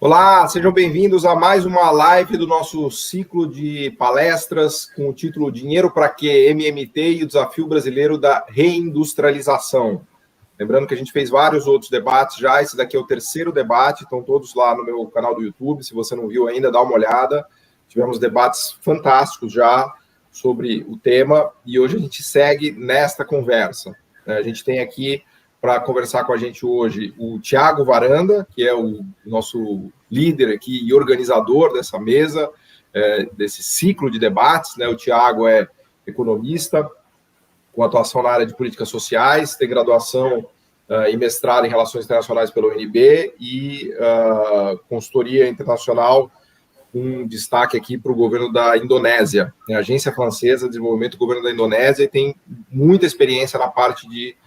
Olá, sejam bem-vindos a mais uma live do nosso ciclo de palestras com o título Dinheiro para quê? MMT e o desafio brasileiro da reindustrialização. Lembrando que a gente fez vários outros debates já, esse daqui é o terceiro debate, estão todos lá no meu canal do YouTube, se você não viu ainda, dá uma olhada. Tivemos debates fantásticos já sobre o tema e hoje a gente segue nesta conversa. A gente tem aqui para conversar com a gente hoje o Thiago Varanda, que é o nosso líder aqui e organizador dessa mesa, desse ciclo de debates, né? O Thiago é economista, com atuação na área de políticas sociais, tem graduação e mestrado em Relações Internacionais pela UNB e consultoria internacional, com destaque aqui para o governo da Indonésia, né? Agência Francesa de Desenvolvimento do Governo da Indonésia, e tem muita experiência na parte de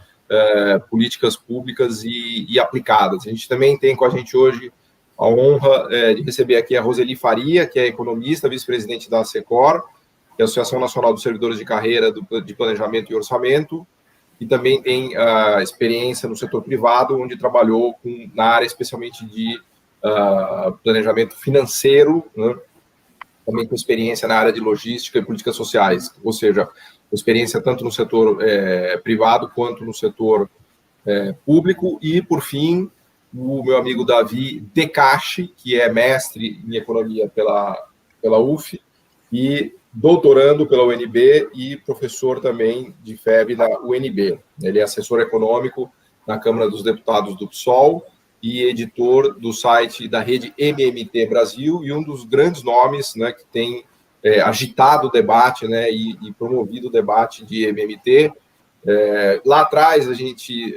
políticas públicas e aplicadas. A gente também tem com a gente hoje a honra de receber aqui a Roseli Faria, que é economista, vice-presidente da ASECOR, que é a Associação Nacional dos Servidores de Carreira de Planejamento e Orçamento, e também tem experiência no setor privado, onde trabalhou na área especialmente de planejamento financeiro, né? Também com experiência na área de logística e políticas sociais, ou seja, experiência tanto no setor privado quanto no setor público. E, por fim, o meu amigo Davi Decache, que é mestre em economia pela UF e doutorando pela UNB e professor também de FEB na UNB. Ele é assessor econômico na Câmara dos Deputados do PSOL e editor do site da rede MMT Brasil, e um dos grandes nomes, né, que tem agitado o debate, né, e promovido o debate de MMT. Lá atrás, a gente,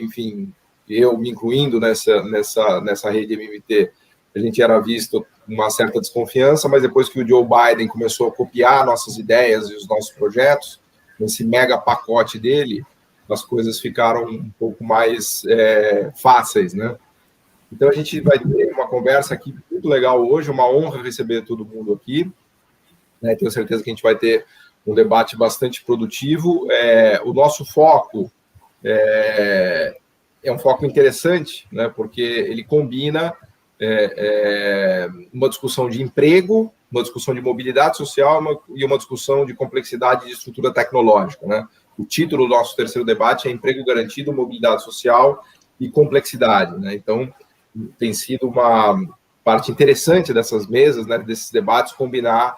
enfim, eu me incluindo nessa rede MMT, a gente era visto com uma certa desconfiança, mas depois que o Joe Biden começou a copiar nossas ideias e os nossos projetos, nesse mega pacote dele, as coisas ficaram um pouco mais fáceis, né? Então, a gente vai ter uma conversa aqui muito legal hoje, uma honra receber todo mundo aqui, né? Tenho certeza que a gente vai ter um debate bastante produtivo. O nosso foco é um foco interessante, né? Porque ele combina uma discussão de emprego, uma discussão de mobilidade social e uma discussão de complexidade de estrutura tecnológica, né? O título do nosso terceiro debate é Emprego Garantido, Mobilidade Social e Complexidade, né? Então, tem sido uma parte interessante dessas mesas, né, desses debates, combinar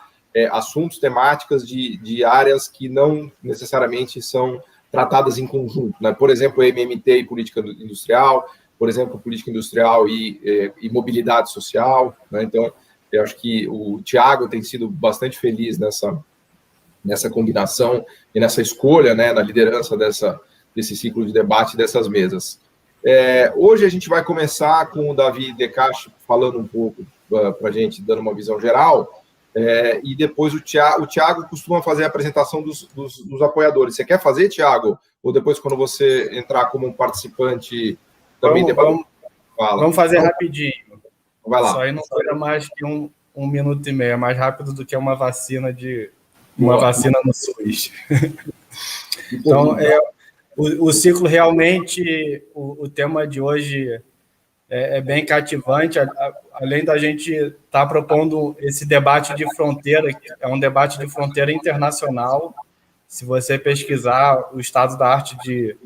assuntos, temáticas de áreas que não necessariamente são tratadas em conjunto, né? Por exemplo, MMT e política industrial, por exemplo, política industrial e mobilidade social, né? Então, eu acho que o Thiago tem sido bastante feliz nessa combinação e nessa escolha, né, na liderança desse ciclo de debate, dessas mesas. Hoje a gente vai começar com o Davi Decache falando um pouco para a gente, dando uma visão geral, e depois o Thiago costuma fazer a apresentação dos apoiadores. Você quer fazer, Thiago? Ou depois, quando você entrar como um participante, também vamos fazer rapidinho. Vai lá. Isso aí não dura mais que um minuto e meio, é mais rápido do que uma vacina vacina no SUS. Então, o ciclo realmente, o tema de hoje é bem cativante, além da gente estar propondo esse debate de fronteira, que é um debate de fronteira internacional. Se você pesquisar o estado da arte do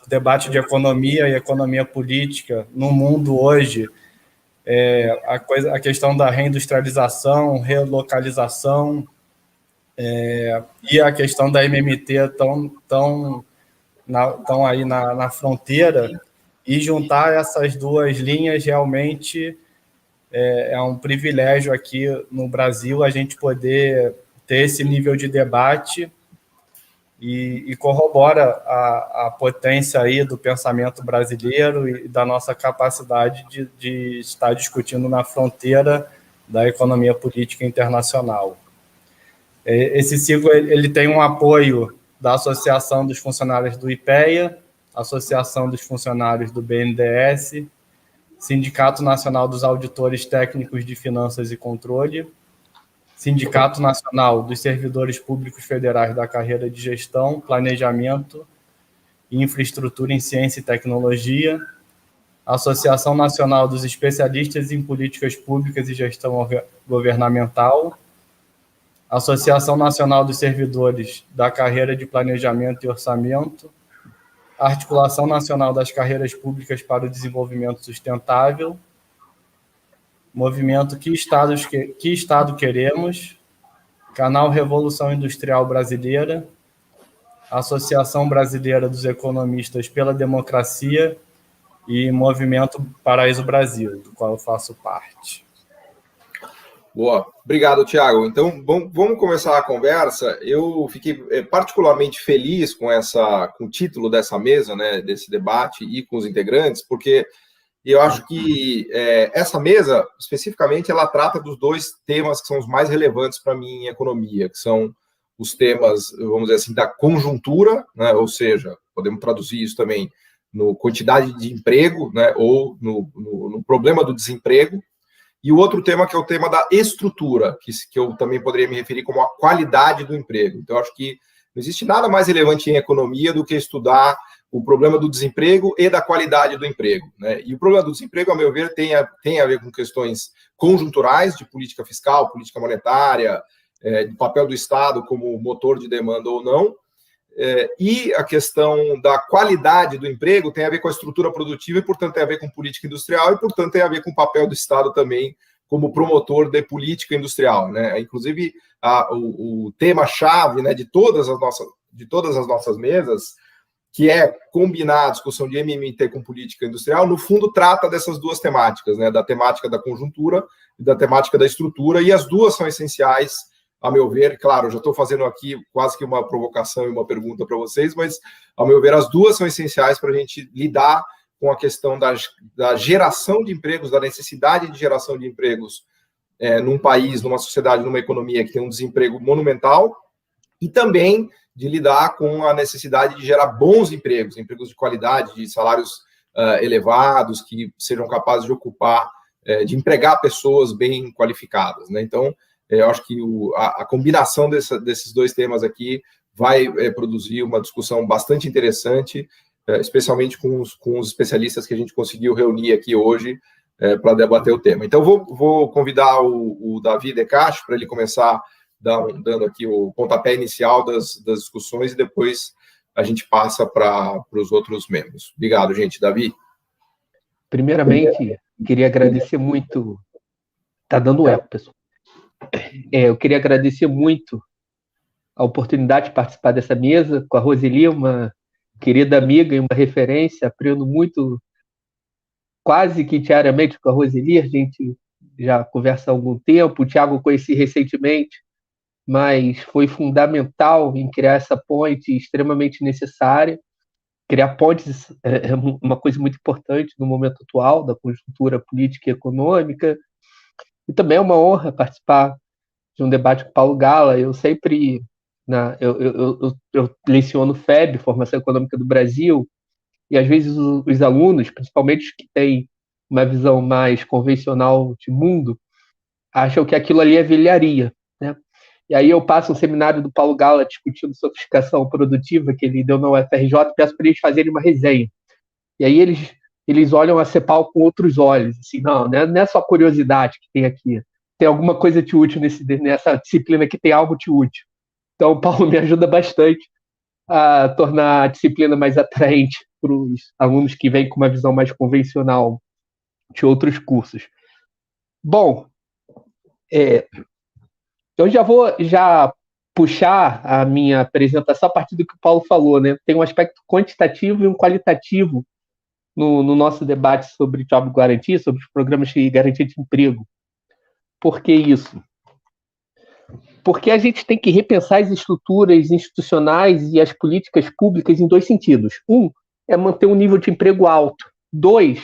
debate de economia e economia política no mundo hoje, a questão da reindustrialização, relocalização, e a questão da MMT estão aí na fronteira, e juntar essas duas linhas realmente é um privilégio aqui no Brasil, a gente poder ter esse nível de debate e corrobora a potência aí do pensamento brasileiro e da nossa capacidade de estar discutindo na fronteira da economia política internacional. Esse ciclo ele tem um apoio da Associação dos Funcionários do IPEA, Associação dos Funcionários do BNDES, Sindicato Nacional dos Auditores Técnicos de Finanças e Controle, Sindicato Nacional dos Servidores Públicos Federais da Carreira de Gestão, Planejamento e Infraestrutura em Ciência e Tecnologia, Associação Nacional dos Especialistas em Políticas Públicas e Gestão Governamental, Associação Nacional dos Servidores da Carreira de Planejamento e Orçamento, Articulação Nacional das Carreiras Públicas para o Desenvolvimento Sustentável, Movimento Que Estado Queremos, Canal Revolução Industrial Brasileira, Associação Brasileira dos Economistas pela Democracia e Movimento Paraíso Brasil, do qual eu faço parte. Boa, obrigado, Thiago. Então, vamos começar a conversa. Eu fiquei particularmente feliz com o título dessa mesa, né, desse debate, e com os integrantes, porque eu acho que essa mesa, especificamente, ela trata dos dois temas que são os mais relevantes para mim em economia, que são os temas, vamos dizer assim, da conjuntura, né, ou seja, podemos traduzir isso também no quantidade de emprego, né, ou no problema do desemprego, e o outro tema que é o tema da estrutura, que eu também poderia me referir como a qualidade do emprego. Então, eu acho que não existe nada mais relevante em economia do que estudar o problema do desemprego e da qualidade do emprego, né? E o problema do desemprego, ao meu ver, tem a ver com questões conjunturais de política fiscal, política monetária, de papel do Estado como motor de demanda ou não, e a questão da qualidade do emprego tem a ver com a estrutura produtiva e, portanto, tem a ver com política industrial e, portanto, tem a ver com o papel do Estado também como promotor de política industrial, né? Inclusive, o tema-chave, né, de todas as nossas mesas, que é combinar a discussão de MMT com política industrial, no fundo, trata dessas duas temáticas, né, da temática da conjuntura e da temática da estrutura, e as duas são essenciais, a meu ver. Claro, eu já estou fazendo aqui quase que uma provocação e uma pergunta para vocês, mas, ao meu ver, as duas são essenciais para a gente lidar com a questão da geração de empregos, da necessidade de geração de empregos num país, numa sociedade, numa economia que tem um desemprego monumental, e também de lidar com a necessidade de gerar bons empregos, empregos de qualidade, de salários elevados, que sejam capazes de ocupar, de empregar pessoas bem qualificadas, né? Então, eu acho que a combinação desses dois temas aqui vai produzir uma discussão bastante interessante, especialmente com os especialistas que a gente conseguiu reunir aqui hoje para debater o tema. Então, vou convidar o Davi De Castro para ele começar dando aqui o pontapé inicial das discussões e depois a gente passa para os outros membros. Obrigado, gente. Davi? Primeiramente, queria agradecer muito... Está dando eco, pessoal. Eu queria agradecer muito a oportunidade de participar dessa mesa com a Roseli, uma querida amiga e uma referência. Aprendo muito, quase que diariamente, com a Roseli. A gente já conversa há algum tempo. O Thiago eu conheci recentemente, mas foi fundamental em criar essa ponte extremamente necessária. Criar pontes é uma coisa muito importante no momento atual da conjuntura política e econômica. E também é uma honra participar de um debate com o Paulo Gala. Eu sempre... Eu leciono FEB, Formação Econômica do Brasil, e às vezes os alunos, principalmente os que têm uma visão mais convencional de mundo, acham que aquilo ali é velharia, né? E aí eu passo um seminário do Paulo Gala discutindo sofisticação produtiva, que ele deu na UFRJ, e peço para eles fazerem uma resenha. E aí eles olham a CEPAL com outros olhos, assim, não é só curiosidade que tem aqui, tem alguma coisa de útil nessa disciplina que tem algo de útil. Então, o Paulo me ajuda bastante a tornar a disciplina mais atraente para os alunos que vêm com uma visão mais convencional de outros cursos. Bom, eu já vou puxar a minha apresentação a partir do que o Paulo falou, né? Tem um aspecto quantitativo e um qualitativo no nosso debate sobre Job Guarantee, sobre os programas de garantia de emprego. Por que isso? Porque a gente tem que repensar as estruturas institucionais e as políticas públicas em dois sentidos. Um, é manter um nível de emprego alto. Dois,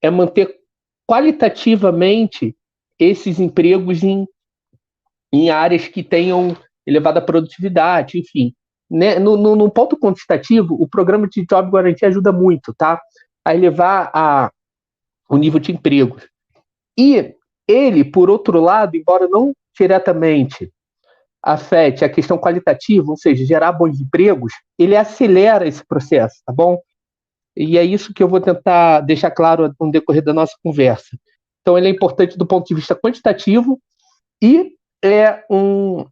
é manter qualitativamente esses empregos em áreas que tenham elevada produtividade, enfim. Né? No ponto quantitativo, o programa de Job Guarantee ajuda muito, tá? A elevar o nível de empregos. E ele, por outro lado, embora não diretamente afete a questão qualitativa, ou seja, gerar bons empregos, ele acelera esse processo, tá bom? E é isso que eu vou tentar deixar claro no decorrer da nossa conversa. Então, ele é importante do ponto de vista quantitativo e é um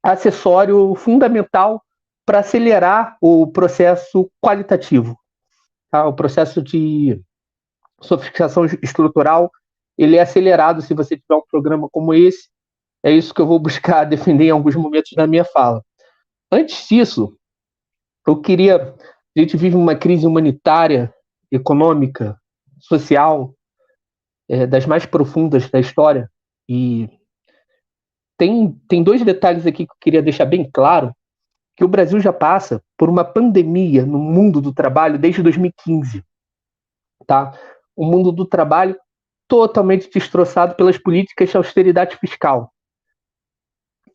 acessório fundamental para acelerar o processo qualitativo. Tá? O processo de sofisticação estrutural, ele é acelerado se você tiver um programa como esse. É isso que eu vou buscar defender em alguns momentos da minha fala. Antes disso, eu queria... A gente vive uma crise humanitária, econômica, social, das mais profundas da história. E tem dois detalhes aqui que eu queria deixar bem claro, que o Brasil já passa por uma pandemia no mundo do trabalho desde 2015. Tá? O mundo do trabalho totalmente destroçado pelas políticas de austeridade fiscal.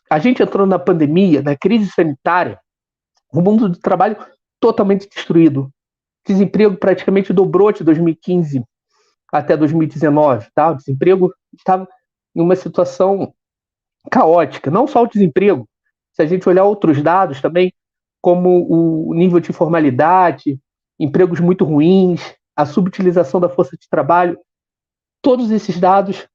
A gente entrou na pandemia, na crise sanitária, o mundo do trabalho totalmente destruído. Desemprego praticamente dobrou de 2015 até 2019. Tá? O desemprego estava em uma situação caótica. Não só o desemprego, se a gente olhar outros dados também, como o nível de informalidade, empregos muito ruins, a subutilização da força de trabalho, todos esses dados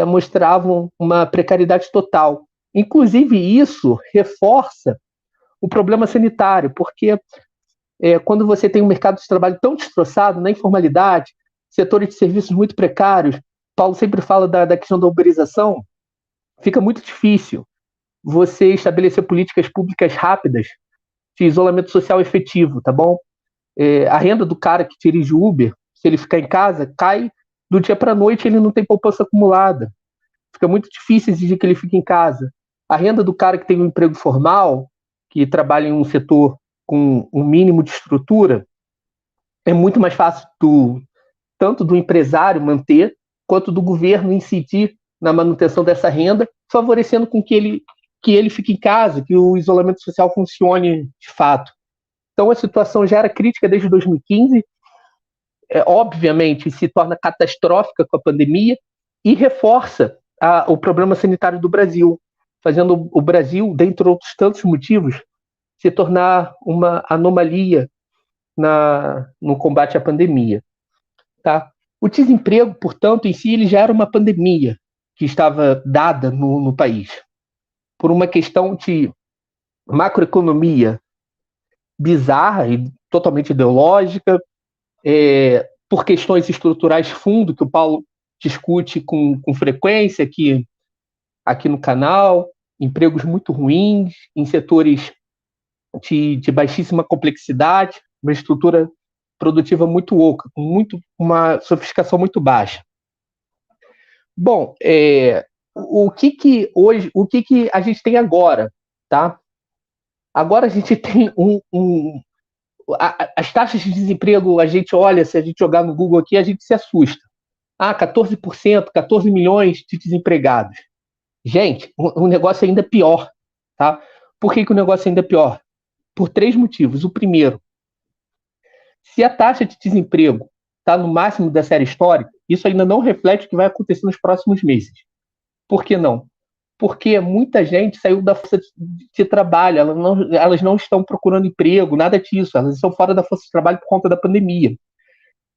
mostravam uma precariedade total. Inclusive, isso reforça o problema sanitário, porque quando você tem um mercado de trabalho tão destroçado, na informalidade, setores de serviços muito precários, Paulo sempre fala da questão da uberização, fica muito difícil você estabelecer políticas públicas rápidas de isolamento social efetivo, tá bom? A renda do cara que dirige Uber, se ele ficar em casa, cai do dia para a noite, ele não tem poupança acumulada. Fica muito difícil exigir que ele fique em casa. A renda do cara que tem um emprego formal, que trabalha em um setor com um mínimo de estrutura, é muito mais fácil tanto do empresário manter, quanto do governo incidir na manutenção dessa renda, favorecendo com que ele fique em casa, que o isolamento social funcione de fato. Então, a situação já era crítica desde 2015, obviamente se torna catastrófica com a pandemia e reforça o problema sanitário do Brasil, fazendo o Brasil, dentre outros tantos motivos, se tornar uma anomalia no combate à pandemia. Tá? O desemprego, portanto, em si, ele já era uma pandemia que estava dada no país, por uma questão de macroeconomia bizarra e totalmente ideológica, por questões estruturais fundo, que o Paulo discute com frequência aqui no canal, empregos muito ruins, em setores de baixíssima complexidade, uma estrutura produtiva muito oca, com uma sofisticação muito baixa. Bom, o que a gente tem agora, tá? Agora a gente tem as taxas de desemprego, a gente olha, se a gente jogar no Google aqui, a gente se assusta. 14%, 14 milhões de desempregados. Gente, o negócio ainda é pior, tá? Por que o negócio ainda é pior? Por 3 motivos. O primeiro, se a taxa de desemprego está no máximo da série histórica, isso ainda não reflete o que vai acontecer nos próximos meses. Por que não? Porque muita gente saiu da força de trabalho, elas não estão procurando emprego, nada disso, elas estão fora da força de trabalho por conta da pandemia.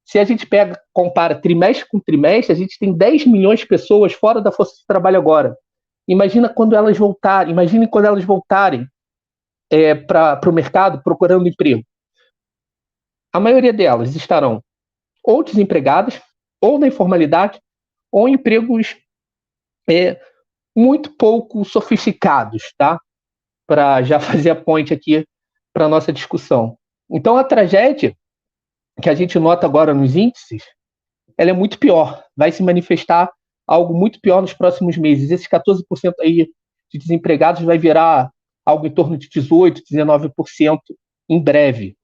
Se a gente compara trimestre com trimestre, a gente tem 10 milhões de pessoas fora da força de trabalho agora. Imaginem quando elas voltarem para o mercado procurando emprego. A maioria delas estarão ou desempregadas, ou na informalidade, ou em empregos muito pouco sofisticados, tá? Para já fazer a ponte aqui para a nossa discussão. Então, a tragédia que a gente nota agora nos índices, ela é muito pior. Vai se manifestar algo muito pior nos próximos meses. Esses 14% aí de desempregados vai virar algo em torno de 18%, 19% em breve.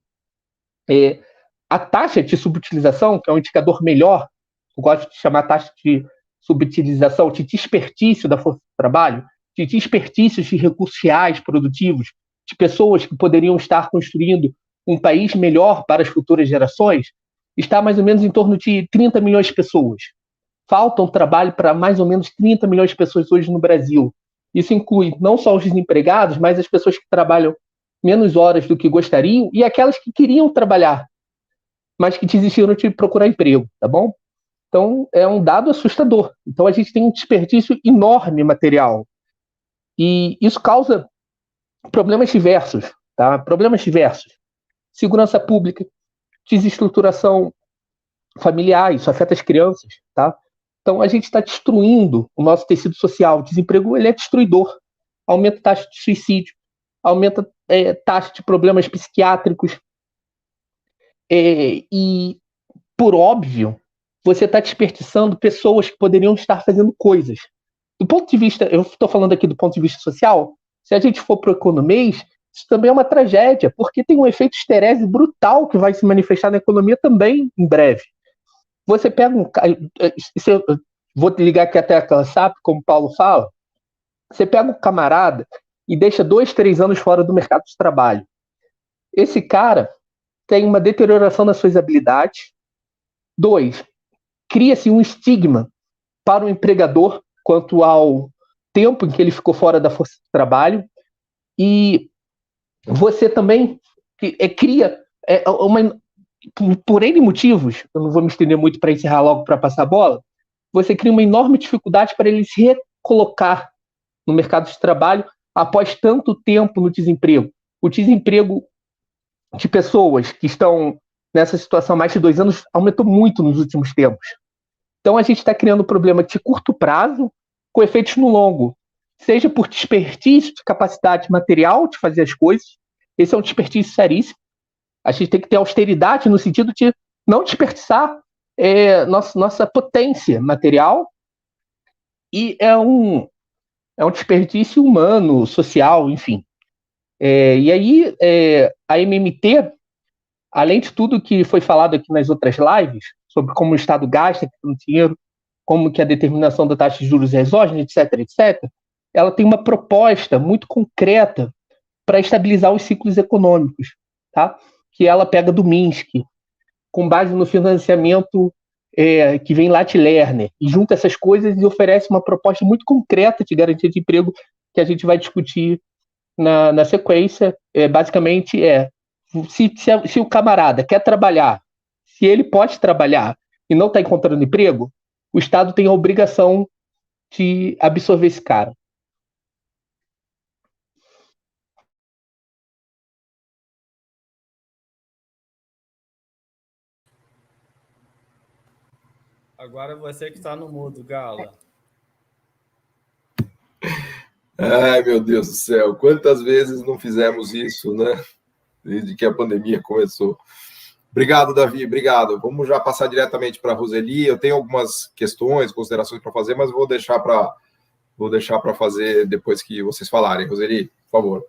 A taxa de subutilização, que é um indicador melhor, eu gosto de chamar taxa de subutilização, de desperdício da força de trabalho, de desperdícios de recursos reais produtivos, de pessoas que poderiam estar construindo um país melhor para as futuras gerações, está mais ou menos em torno de 30 milhões de pessoas. Faltam trabalho para mais ou menos 30 milhões de pessoas hoje no Brasil. Isso inclui não só os desempregados, mas as pessoas que trabalham menos horas do que gostariam e aquelas que queriam trabalhar, mas que desistiram de procurar emprego, tá bom? Então, é um dado assustador. Então, a gente tem um desperdício enorme material. E isso causa problemas diversos, tá? Problemas diversos. Segurança pública, desestruturação familiar, isso afeta as crianças, tá? Então, a gente está destruindo o nosso tecido social. O desemprego, ele é destruidor. Aumenta a taxa de suicídio, aumenta a taxa de problemas psiquiátricos. E, por óbvio, você está desperdiçando pessoas que poderiam estar fazendo coisas. Do ponto de vista, eu estou falando aqui do ponto de vista social, se a gente for para o economês, isso também é uma tragédia, porque tem um efeito esterese brutal que vai se manifestar na economia também em breve. Você pega eu vou ligar aqui até a cansar, como o Paulo fala, você pega um camarada e deixa 2, 3 anos fora do mercado de trabalho. Esse cara tem uma deterioração nas suas habilidades. 2, cria-se um estigma para o empregador quanto ao tempo em que ele ficou fora da força de trabalho. E você também cria por N motivos, eu não vou me estender muito para encerrar logo para passar a bola, você cria uma enorme dificuldade para ele se recolocar no mercado de trabalho após tanto tempo no desemprego. O desemprego de pessoas que estão nessa situação há mais de 2 anos aumentou muito nos últimos tempos. Então, a gente está criando um problema de curto prazo com efeitos no longo, seja por desperdício de capacidade material de fazer as coisas. Esse é um desperdício seríssimo. A gente tem que ter austeridade no sentido de não desperdiçar nossa potência material, e é um desperdício humano, social, enfim. E aí, a MMT, além de tudo que foi falado aqui nas outras lives, sobre como o Estado gasta dinheiro, como que a determinação da taxa de juros é exógena, etc., etc., ela tem uma proposta muito concreta para estabilizar os ciclos econômicos, tá? Que ela pega do Minsk, com base no financiamento que vem lá de Lerner, e junta essas coisas e oferece uma proposta muito concreta de garantia de emprego que a gente vai discutir na sequência. Basicamente, se o camarada quer trabalhar, se ele pode trabalhar e não está encontrando emprego, o Estado tem a obrigação de absorver esse cara. Agora você que está no mudo, Gala. Ai, meu Deus do céu, quantas vezes não fizemos isso, né? Desde que a pandemia começou. Obrigado, Davi, obrigado. Vamos já passar diretamente para a Roseli. Eu tenho algumas questões, considerações para fazer, mas vou deixar para fazer depois que vocês falarem. Roseli, por favor.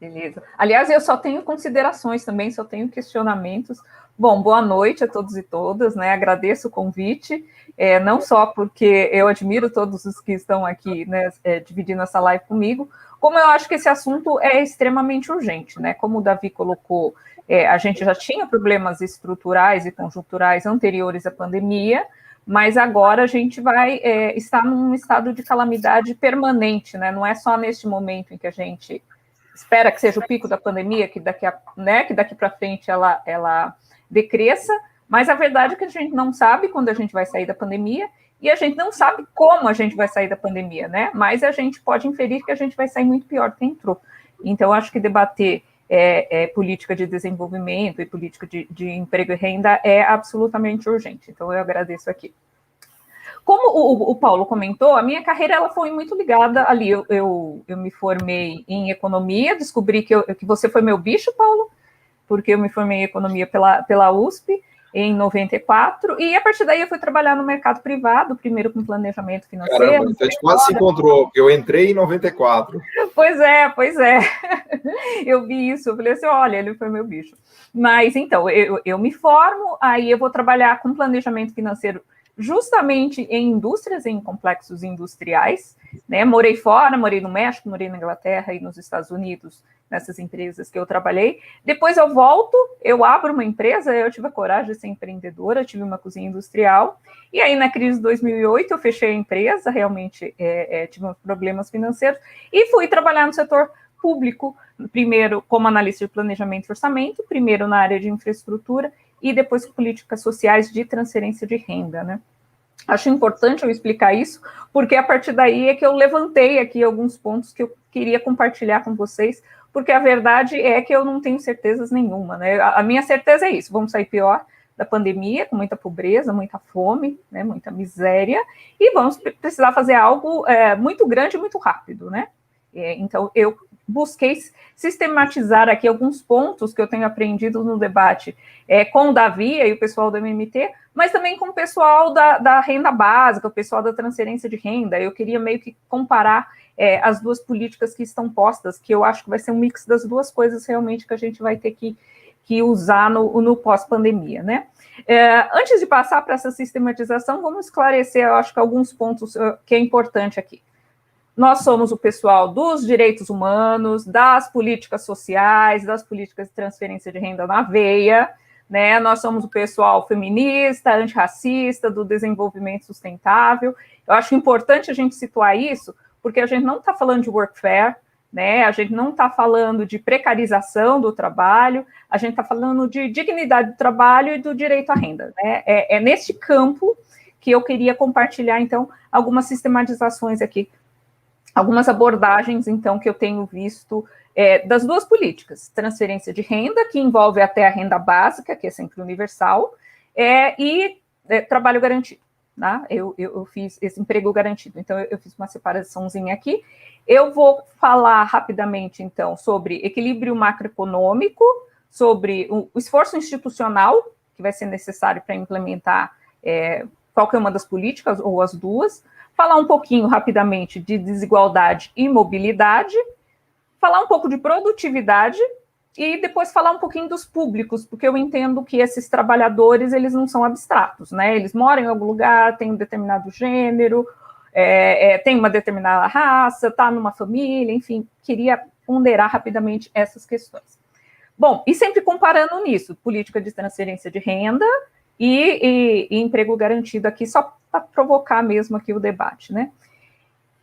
Beleza. Aliás, eu só tenho considerações também, só tenho questionamentos. Bom, boa noite a todos e todas, né? Agradeço o convite, não só porque eu admiro todos os que estão aqui, né, dividindo essa live comigo, como eu acho que esse assunto é extremamente urgente, né? Como o Davi colocou, a gente já tinha problemas estruturais e conjunturais anteriores à pandemia, mas agora a gente vai estar num estado de calamidade permanente, né? Não é só neste momento em que a gente espera que seja o pico da pandemia, que daqui para frente ela decresça, mas a verdade é que a gente não sabe quando a gente vai sair da pandemia, e a gente não sabe como a gente vai sair da pandemia, né? Mas a gente pode inferir que a gente vai sair muito pior do que entrou. Então, acho que debater política de desenvolvimento e política de emprego e renda é absolutamente urgente. Então, eu agradeço aqui. Como o Paulo comentou, a minha carreira ela foi muito ligada ali. Eu me formei em economia, descobri que você foi meu bicho, Paulo, porque eu me formei em economia pela USP em 94, e a partir daí eu fui trabalhar no mercado privado, primeiro com planejamento financeiro. Caramba, então a gente quase se encontrou, porque eu entrei em 94. Pois é. Eu vi isso, eu falei assim, olha, ele foi meu bicho. Mas, então, eu me formo, aí eu vou trabalhar com planejamento financeiro justamente em indústrias, em complexos industriais, né? Morei fora, morei no México, morei na Inglaterra e nos Estados Unidos, nessas empresas que eu trabalhei. Depois eu volto, eu abro uma empresa, eu tive a coragem de ser empreendedora, tive uma cozinha industrial, e aí na crise de 2008 eu fechei a empresa, realmente tive uns problemas financeiros, e fui trabalhar no setor público, primeiro como analista de planejamento e orçamento, primeiro na área de infraestrutura, e depois políticas sociais de transferência de renda, né? Acho importante eu explicar isso, porque a partir daí é que eu levantei aqui alguns pontos que eu queria compartilhar com vocês, porque a verdade é que eu não tenho certezas nenhuma, né? A minha certeza é isso, vamos sair pior da pandemia, com muita pobreza, muita fome, né, muita miséria, e vamos precisar fazer algo muito grande e muito rápido, né? Então, eu busquei sistematizar aqui alguns pontos que eu tenho aprendido no debate com o Davi e o pessoal do MMT, mas também com o pessoal da renda básica, o pessoal da transferência de renda. Eu queria meio que comparar as duas políticas que estão postas, que eu acho que vai ser um mix das duas coisas realmente que a gente vai ter que usar no pós-pandemia, né? Antes de passar para essa sistematização, vamos esclarecer, eu acho que alguns pontos que é importante aqui. Nós somos o pessoal dos direitos humanos, das políticas sociais, das políticas de transferência de renda na veia, né? Nós somos o pessoal feminista, antirracista, do desenvolvimento sustentável. Eu acho importante a gente situar isso, porque a gente não está falando de workfare, né? A gente não está falando de precarização do trabalho, a gente está falando de dignidade do trabalho e do direito à renda, né? É neste campo que eu queria compartilhar, então, algumas sistematizações aqui, algumas abordagens, então, que eu tenho visto das duas políticas, transferência de renda, que envolve até a renda básica, que é sempre universal, e trabalho garantido. Né? Eu fiz esse emprego garantido, então eu fiz uma separaçãozinha aqui. Eu vou falar rapidamente, então, sobre equilíbrio macroeconômico, sobre o esforço institucional que vai ser necessário para implementar qualquer uma das políticas, ou as duas, falar um pouquinho rapidamente de desigualdade e mobilidade, falar um pouco de produtividade e depois falar um pouquinho dos públicos, porque eu entendo que esses trabalhadores, eles não são abstratos, né? Eles moram em algum lugar, têm um determinado gênero, tem uma determinada raça, está numa família, enfim, queria ponderar rapidamente essas questões. Bom, e sempre comparando nisso, política de transferência de renda e emprego garantido aqui, só para provocar mesmo aqui o debate, né?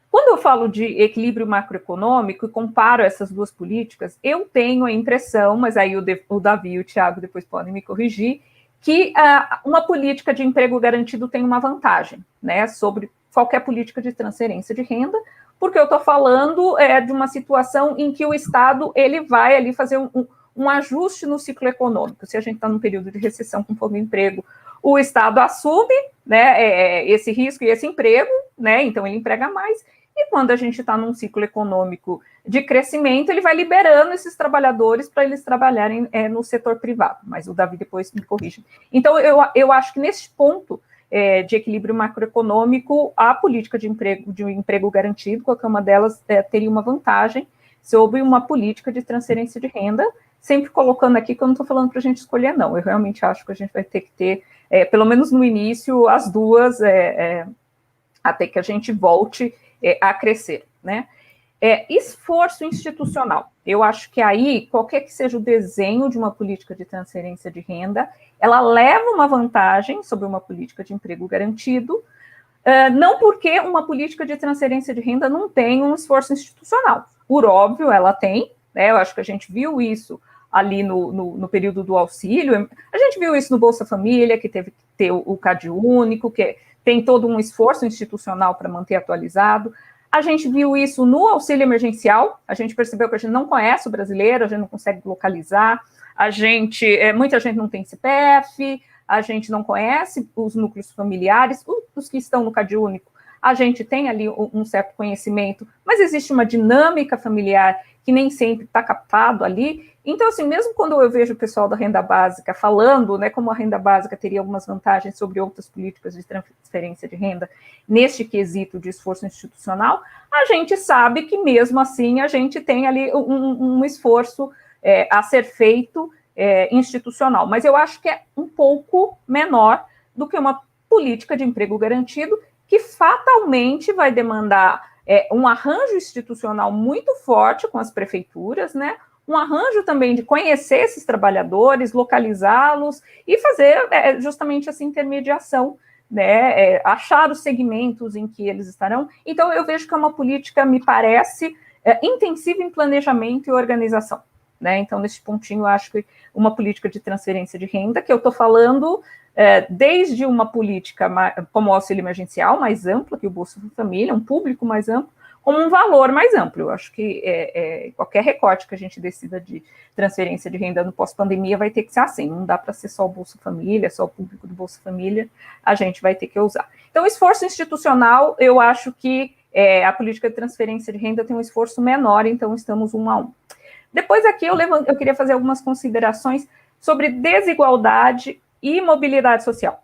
Quando eu falo de equilíbrio macroeconômico e comparo essas duas políticas, eu tenho a impressão, mas aí o Davi e o Thiago depois podem me corrigir, que uma política de emprego garantido tem uma vantagem, né, sobre qualquer política de transferência de renda, porque eu estou falando de uma situação em que o Estado ele vai ali fazer um ajuste no ciclo econômico. Se a gente está num período de recessão com pouco emprego, o Estado assume, né, esse risco e esse emprego, né, então ele emprega mais. E quando a gente está num ciclo econômico de crescimento, ele vai liberando esses trabalhadores para eles trabalharem no setor privado. Mas o Davi depois me corrige. Então, eu acho que nesse ponto de equilíbrio macroeconômico, a política de emprego garantido, qualquer uma delas teria uma vantagem sobre uma política de transferência de renda, sempre colocando aqui que eu não estou falando para a gente escolher, não. Eu realmente acho que a gente vai ter que ter, pelo menos no início, as duas, até que a gente volte a crescer, né? Esforço institucional. Eu acho que aí, qualquer que seja o desenho de uma política de transferência de renda, ela leva uma vantagem sobre uma política de emprego garantido, não porque uma política de transferência de renda não tem um esforço institucional. Por óbvio, ela tem, né? Eu acho que a gente viu isso ali no período do auxílio, a gente viu isso no Bolsa Família, que teve que ter o CAD único, que tem todo um esforço institucional para manter atualizado. A gente viu isso no auxílio emergencial, a gente percebeu que a gente não conhece o brasileiro, a gente não consegue localizar, muita gente não tem CPF, a gente não conhece os núcleos familiares, os que estão no CAD único, a gente tem ali um certo conhecimento, mas existe uma dinâmica familiar que nem sempre está captado ali. Então, assim, mesmo quando eu vejo o pessoal da renda básica falando, né, como a renda básica teria algumas vantagens sobre outras políticas de transferência de renda, neste quesito de esforço institucional, a gente sabe que mesmo assim a gente tem ali um esforço a ser feito institucional. Mas eu acho que é um pouco menor do que uma política de emprego garantido, que fatalmente vai demandar um arranjo institucional muito forte com as prefeituras, né? Um arranjo também de conhecer esses trabalhadores, localizá-los e fazer justamente essa intermediação, né? Achar os segmentos em que eles estarão. Então, eu vejo que é uma política, me parece, intensiva em planejamento e organização, né? Então, nesse pontinho, eu acho que uma política de transferência de renda, que eu estou falando desde uma política como o auxílio emergencial mais ampla, que o Bolsa Família, um público mais amplo, como um valor mais amplo. Eu acho que qualquer recorte que a gente decida de transferência de renda no pós-pandemia vai ter que ser assim, não dá para ser só o Bolsa Família, só o público do Bolsa Família, a gente vai ter que usar. Então, o esforço institucional, eu acho que a política de transferência de renda tem um esforço menor, então estamos 1 a 1. Depois aqui eu queria fazer algumas considerações sobre desigualdade e mobilidade social.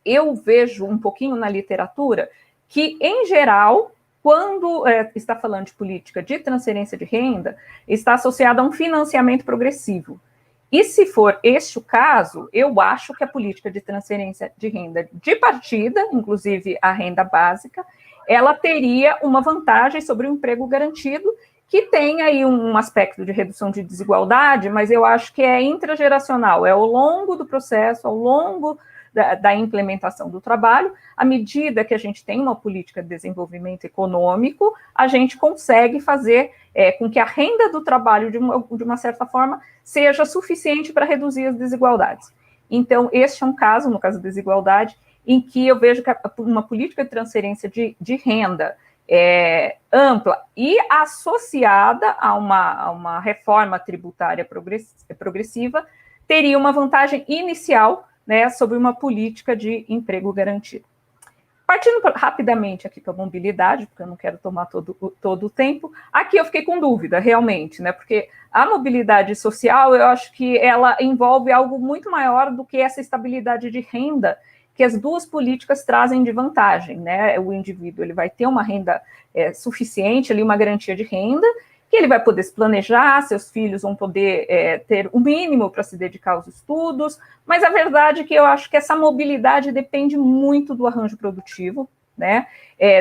Eu vejo um pouquinho na literatura que, em geral, quando está falando de política de transferência de renda, está associada a um financiamento progressivo. E se for este o caso, eu acho que a política de transferência de renda de partida, inclusive a renda básica, ela teria uma vantagem sobre o emprego garantido, que tem aí um aspecto de redução de desigualdade, mas eu acho que é intrageracional, é ao longo do processo, ao longo da implementação do trabalho, à medida que a gente tem uma política de desenvolvimento econômico, a gente consegue fazer com que a renda do trabalho, de uma certa forma, seja suficiente para reduzir as desigualdades. Então, este é um caso, no caso da desigualdade, em que eu vejo que uma política de transferência de renda ampla e associada a uma reforma tributária progressiva teria uma vantagem inicial, né, sobre uma política de emprego garantido. Partindo rapidamente aqui para a mobilidade, porque eu não quero tomar todo o tempo, aqui eu fiquei com dúvida, realmente, né, porque a mobilidade social, eu acho que ela envolve algo muito maior do que essa estabilidade de renda que as duas políticas trazem de vantagem, né? O indivíduo ele vai ter uma renda suficiente, ali, uma garantia de renda, que ele vai poder se planejar, seus filhos vão poder ter o mínimo para se dedicar aos estudos, mas a verdade é que eu acho que essa mobilidade depende muito do arranjo produtivo, né?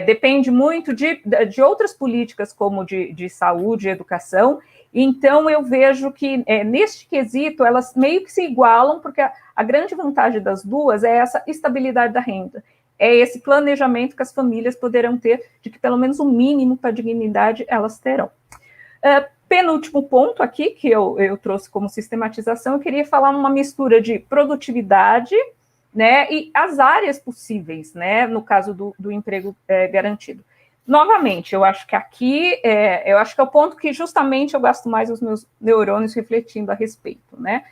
Depende muito de outras políticas, como de saúde e educação. Então, eu vejo que, neste quesito, elas meio que se igualam, porque a grande vantagem das duas é essa estabilidade da renda, é esse planejamento que as famílias poderão ter, de que pelo menos o mínimo para a dignidade elas terão. Penúltimo ponto aqui, que eu trouxe como sistematização, eu queria falar uma mistura de produtividade, né, e as áreas possíveis, né, no caso do emprego garantido. Novamente, eu acho que aqui, eu acho que é o ponto que justamente eu gasto mais os meus neurônios refletindo a respeito, né.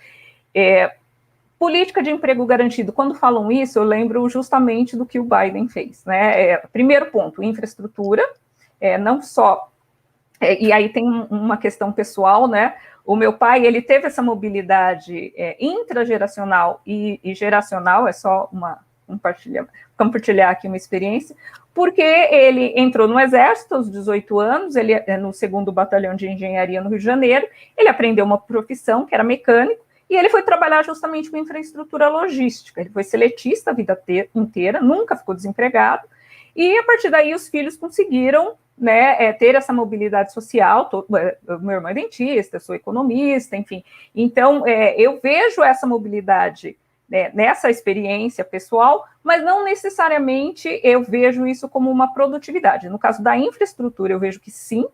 Política de emprego garantido, quando falam isso, eu lembro justamente do que o Biden fez, né. Primeiro ponto, infraestrutura, não só, e aí tem uma questão pessoal, né, o meu pai, ele teve essa mobilidade intrageracional e geracional, é só compartilhar aqui uma experiência, porque ele entrou no Exército aos 18 anos, ele é no 2º Batalhão de Engenharia no Rio de Janeiro, ele aprendeu uma profissão que era mecânico, e ele foi trabalhar justamente com infraestrutura logística, ele foi seletista a vida inteira, nunca ficou desempregado, e a partir daí os filhos conseguiram, né, ter essa mobilidade social. Meu irmão é dentista, eu sou economista, enfim. Então, eu vejo essa mobilidade, né, nessa experiência pessoal, mas não necessariamente eu vejo isso como uma produtividade. No caso da infraestrutura, eu vejo que sim.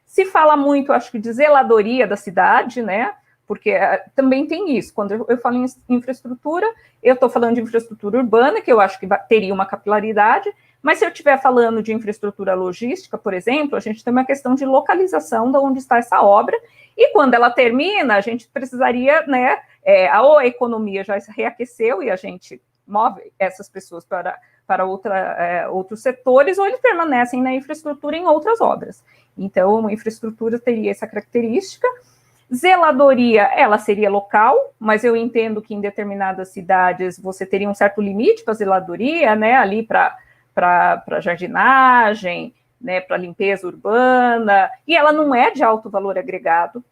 Se fala muito, acho que, de zeladoria da cidade, né, porque também tem isso. Quando eu falo em infraestrutura, eu estou falando de infraestrutura urbana, que eu acho que teria uma capilaridade, mas se eu estiver falando de infraestrutura logística, por exemplo, a gente tem uma questão de localização de onde está essa obra, e quando ela termina, a gente precisaria, né, a economia já se reaqueceu e a gente move essas pessoas para outros setores, ou eles permanecem na infraestrutura em outras obras. Então, a infraestrutura teria essa característica. Zeladoria, ela seria local, mas eu entendo que em determinadas cidades você teria um certo limite para zeladoria, né, ali para jardinagem, né, para limpeza urbana, e ela não é de alto valor agregado.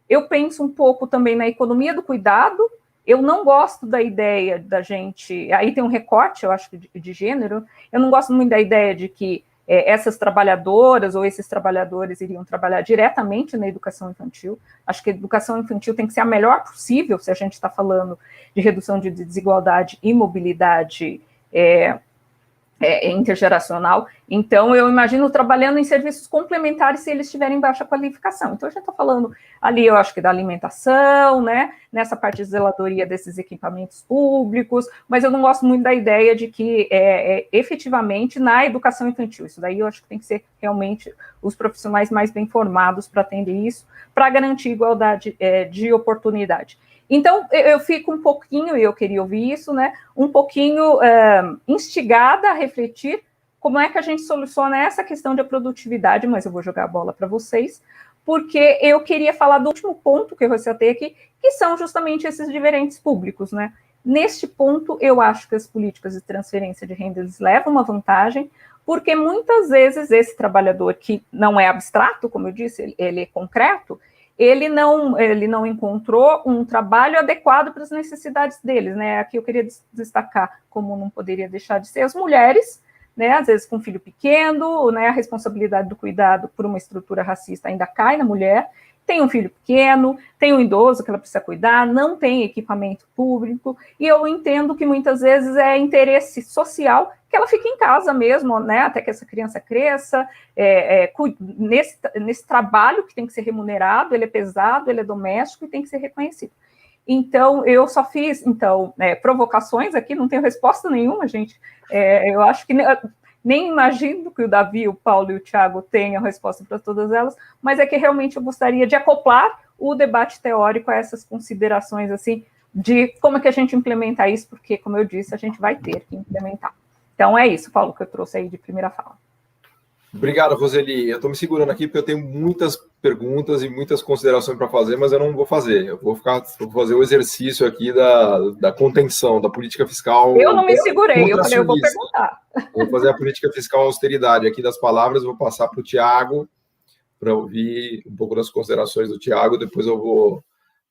Eu penso um pouco também na economia do cuidado. Eu não gosto da ideia da gente... Aí tem um recorte, eu acho, de gênero. Eu não gosto muito da ideia de que essas trabalhadoras ou esses trabalhadores iriam trabalhar diretamente na educação infantil. Acho que a educação infantil tem que ser a melhor possível, se a gente está falando de redução de desigualdade e mobilidade intergeracional. Então, eu imagino trabalhando em serviços complementares se eles tiverem baixa qualificação. Então, a gente está falando ali, eu acho que da alimentação, né, nessa parte de zeladoria desses equipamentos públicos, mas eu não gosto muito da ideia de que efetivamente na educação infantil. Isso daí eu acho que tem que ser realmente os profissionais mais bem formados para atender isso, para garantir igualdade de oportunidade. Então, eu fico um pouquinho, e eu queria ouvir isso, né, um pouquinho instigada a refletir como é que a gente soluciona essa questão de produtividade, mas eu vou jogar a bola para vocês, porque eu queria falar do último ponto que eu ressaltei aqui, que são justamente esses diferentes públicos, né? Neste ponto, eu acho que as políticas de transferência de renda eles levam uma vantagem, porque muitas vezes esse trabalhador que não é abstrato, como eu disse, ele é concreto, ele não encontrou um trabalho adequado para as necessidades deles, né? Aqui eu queria destacar, como não poderia deixar de ser, as mulheres, né? Às vezes com filho pequeno, né? A responsabilidade do cuidado por uma estrutura racista ainda cai na mulher. Tem um filho pequeno, tem um idoso que ela precisa cuidar, não tem equipamento público, e eu entendo que muitas vezes é interesse social que ela fique em casa mesmo, né, até que essa criança cresça, nesse trabalho que tem que ser remunerado, ele é pesado, ele é doméstico e tem que ser reconhecido. Então, eu só fiz, provocações aqui, não tenho resposta nenhuma, gente. Eu acho que nem imagino que o Davi, o Paulo e o Thiago tenham resposta para todas elas, mas é que realmente eu gostaria de acoplar o debate teórico a essas considerações, assim, de como é que a gente implementa isso, porque, como eu disse, a gente vai ter que implementar. Então, é isso, Paulo, que eu trouxe aí de primeira fala. Obrigado, Roseli. Eu estou me segurando aqui porque eu tenho muitas perguntas e muitas considerações para fazer, mas eu não vou fazer. Eu vou fazer o exercício aqui da contenção, da política fiscal. Eu não me segurei, eu falei, eu vou perguntar. Vou fazer a política fiscal austeridade aqui das palavras, vou passar para o Tiago, para ouvir um pouco das considerações do Tiago, depois eu vou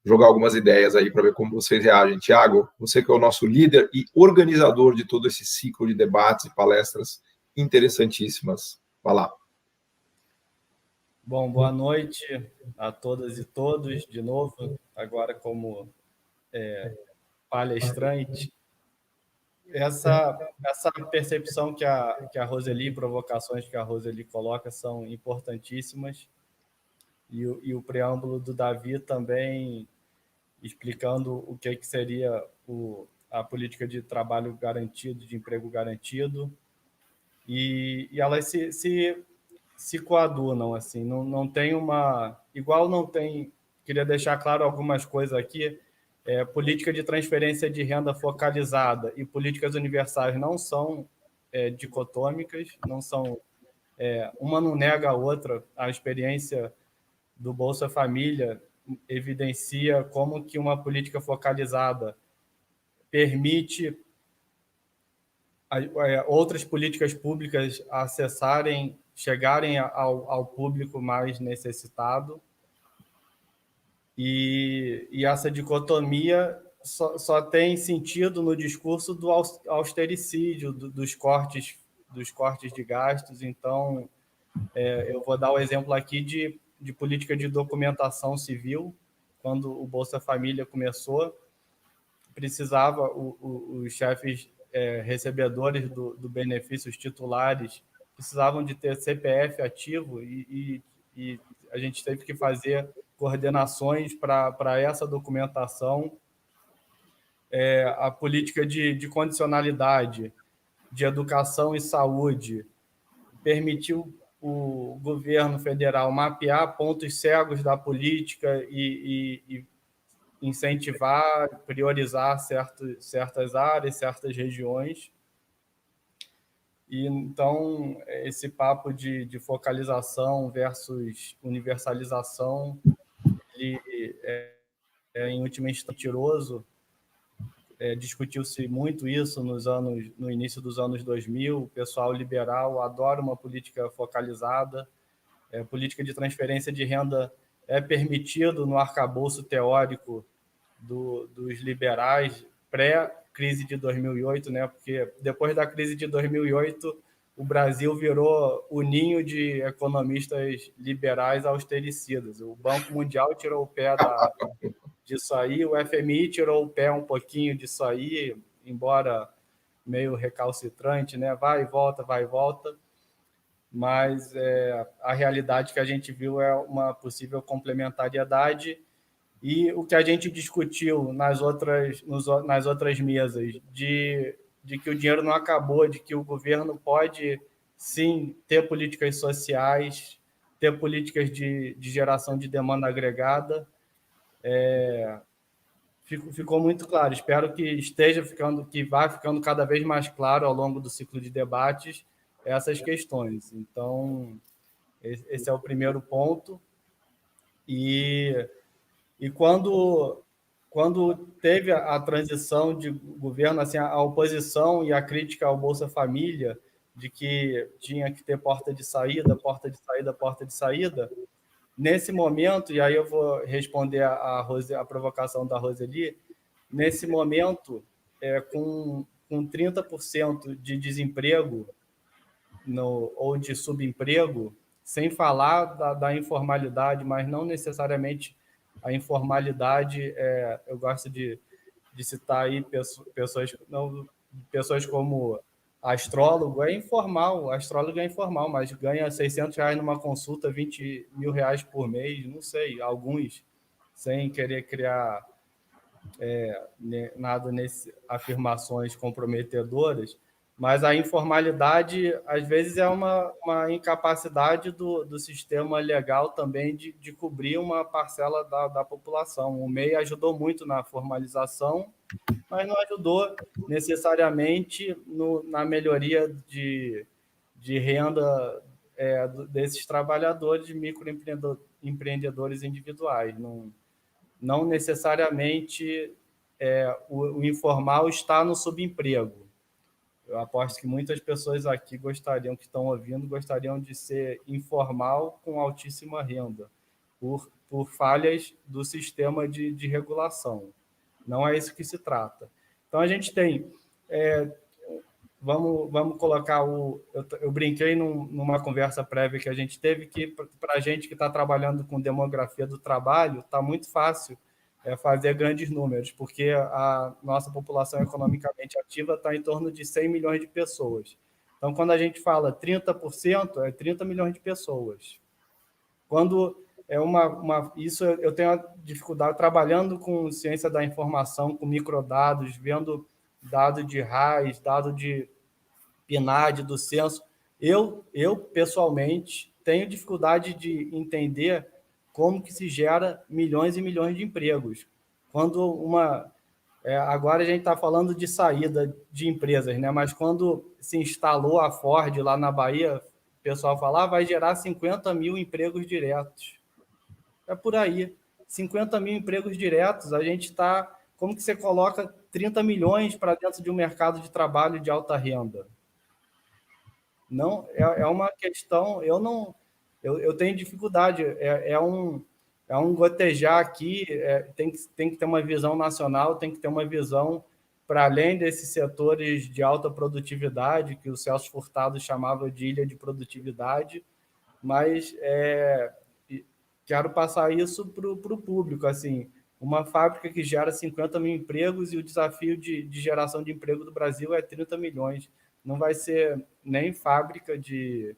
jogar algumas ideias aí para ver como vocês reagem. Tiago, você que é o nosso líder e organizador de todo esse ciclo de debates e palestras interessantíssimas. Vai lá. Bom, boa noite a todas e todos, de novo, agora como palestrante. Essa percepção que a Roseli, provocações que a Roseli coloca são importantíssimas, e o preâmbulo do Davi também explicando o que seria a política de trabalho garantido, de emprego garantido, e elas se coadunam, assim, não tem uma... Igual não tem... Queria deixar claro algumas coisas aqui. Política de transferência de renda focalizada e políticas universais não são dicotômicas, não são... uma não nega a outra. A experiência do Bolsa Família evidencia como que uma política focalizada permite outras políticas públicas chegarem ao público mais necessitado, e essa dicotomia só tem sentido no discurso do austericídio, dos cortes de gastos. Então, eu vou dar o exemplo aqui de política de documentação civil. Quando o Bolsa Família começou, precisava os chefes recebedores do benefício, os titulares, precisavam de ter CPF ativo, e a gente teve que fazer coordenações para essa documentação. A política de condicionalidade, de educação e saúde, permitiu o governo federal mapear pontos cegos da política e incentivar, priorizar certas áreas, certas regiões. E então, esse papo de focalização versus universalização, ele em última instância, mentiroso. Discutiu-se muito isso no início dos anos 2000. O pessoal liberal adora uma política focalizada. Política de transferência de renda é permitido no arcabouço teórico dos liberais pré-crise de 2008, né? Porque depois da crise de 2008, o Brasil virou o ninho de economistas liberais austericidas. O Banco Mundial tirou o pé disso aí, o FMI tirou o pé um pouquinho disso aí, embora meio recalcitrante, né? Vai e volta, mas a realidade que a gente viu é uma possível complementariedade. E o que a gente discutiu nas outras mesas, de que o dinheiro não acabou, de que o governo pode, sim, ter políticas sociais, ter políticas de geração de demanda agregada, ficou muito claro. Espero que vá ficando cada vez mais claro ao longo do ciclo de debates essas questões. Então, esse é o primeiro ponto. E quando teve a transição de governo, assim, a oposição e a crítica ao Bolsa Família, de que tinha que ter porta de saída, nesse momento, e aí eu vou responder a provocação da Roseli, nesse momento, com 30% de desemprego ou de subemprego, sem falar da informalidade, mas não necessariamente a informalidade, eu gosto de citar aí pessoas como astrólogo é informal, mas ganha R$ 600 numa consulta, R$ 20 mil por mês, não sei, alguns, sem querer criar nada afirmações comprometedoras, mas a informalidade, às vezes, é uma incapacidade do sistema legal também de cobrir uma parcela da população. O MEI ajudou muito na formalização, mas não ajudou necessariamente na melhoria de renda desses trabalhadores, microempreendedores individuais. Não necessariamente o informal está no subemprego. Eu aposto que muitas pessoas aqui que estão ouvindo, gostariam de ser informal com altíssima renda, por falhas do sistema de regulação. Não é isso que se trata. Então, a gente tem... vamos colocar eu brinquei numa conversa prévia que a gente teve, que para a gente que está trabalhando com demografia do trabalho, está muito fácil fazer grandes números, porque a nossa população economicamente ativa está em torno de 100 milhões de pessoas. Então, quando a gente fala 30%, é 30 milhões de pessoas. Quando isso eu tenho a dificuldade trabalhando com ciência da informação, com microdados, vendo dado de RAIS, dado de PNAD, do censo. Eu pessoalmente, tenho dificuldade de entender como que se gera milhões e milhões de empregos. Agora a gente está falando de saída de empresas, né? Mas quando se instalou a Ford lá na Bahia, o pessoal falava vai gerar 50 mil empregos diretos. É por aí. 50 mil empregos diretos, a gente está... Como que você coloca 30 milhões para dentro de um mercado de trabalho de alta renda? Não, é uma questão... Eu tenho dificuldade. É um gotejar aqui, tem que ter uma visão nacional, tem que ter uma visão para além desses setores de alta produtividade, que o Celso Furtado chamava de ilha de produtividade, mas quero passar isso para o público. Assim, uma fábrica que gera 50 mil empregos e o desafio de geração de emprego do Brasil é 30 milhões. Não vai ser nem fábrica de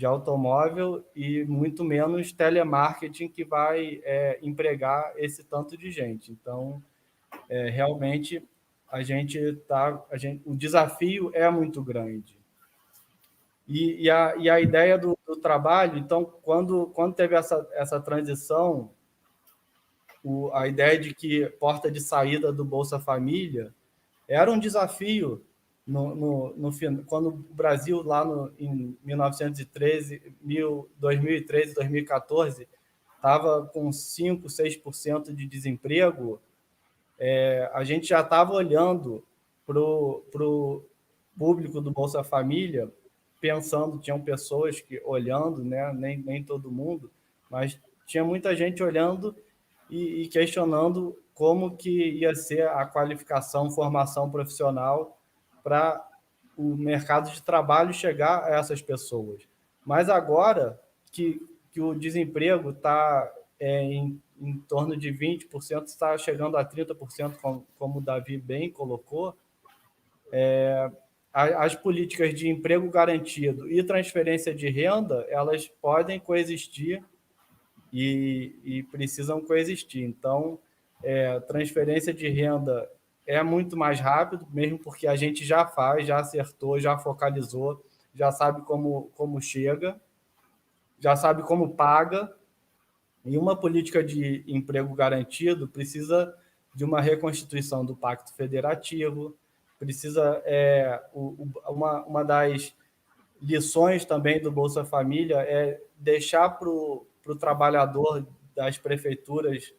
automóvel e muito menos telemarketing que vai empregar esse tanto de gente. Então, realmente, o desafio é muito grande. E a ideia do trabalho, então, quando teve essa transição, a ideia de que porta de saída do Bolsa Família era um desafio quando o Brasil, lá em 1913, 2013, 2014, estava com 5%, 6% de desemprego, a gente já estava olhando para o público do Bolsa Família, pensando, tinham pessoas olhando, né? Nem todo mundo, mas tinha muita gente olhando e questionando como que ia ser a qualificação, formação profissional para o mercado de trabalho chegar a essas pessoas. Mas agora que o desemprego está em torno de 20%, está chegando a 30%, como o Davi bem colocou, as políticas de emprego garantido e transferência de renda, elas podem coexistir e precisam coexistir. Então, transferência de renda é muito mais rápido, mesmo porque a gente já faz, já acertou, já focalizou, já sabe como chega, já sabe como paga, e uma política de emprego garantido precisa de uma reconstituição do Pacto Federativo, precisa... uma das lições também do Bolsa Família é deixar para o trabalhador das prefeituras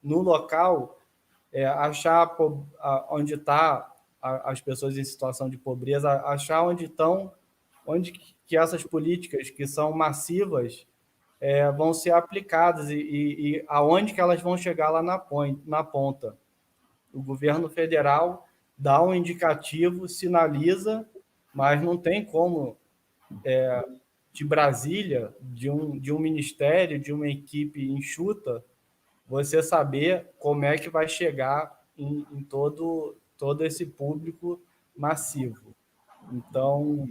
no local achar onde está as pessoas em situação de pobreza, achar onde que essas políticas que são massivas vão ser aplicadas e aonde que elas vão chegar lá na ponta. O governo federal dá um indicativo, sinaliza, mas não tem como, de Brasília, de um ministério, de uma equipe enxuta, você saber como é que vai chegar em todo esse público massivo. Então,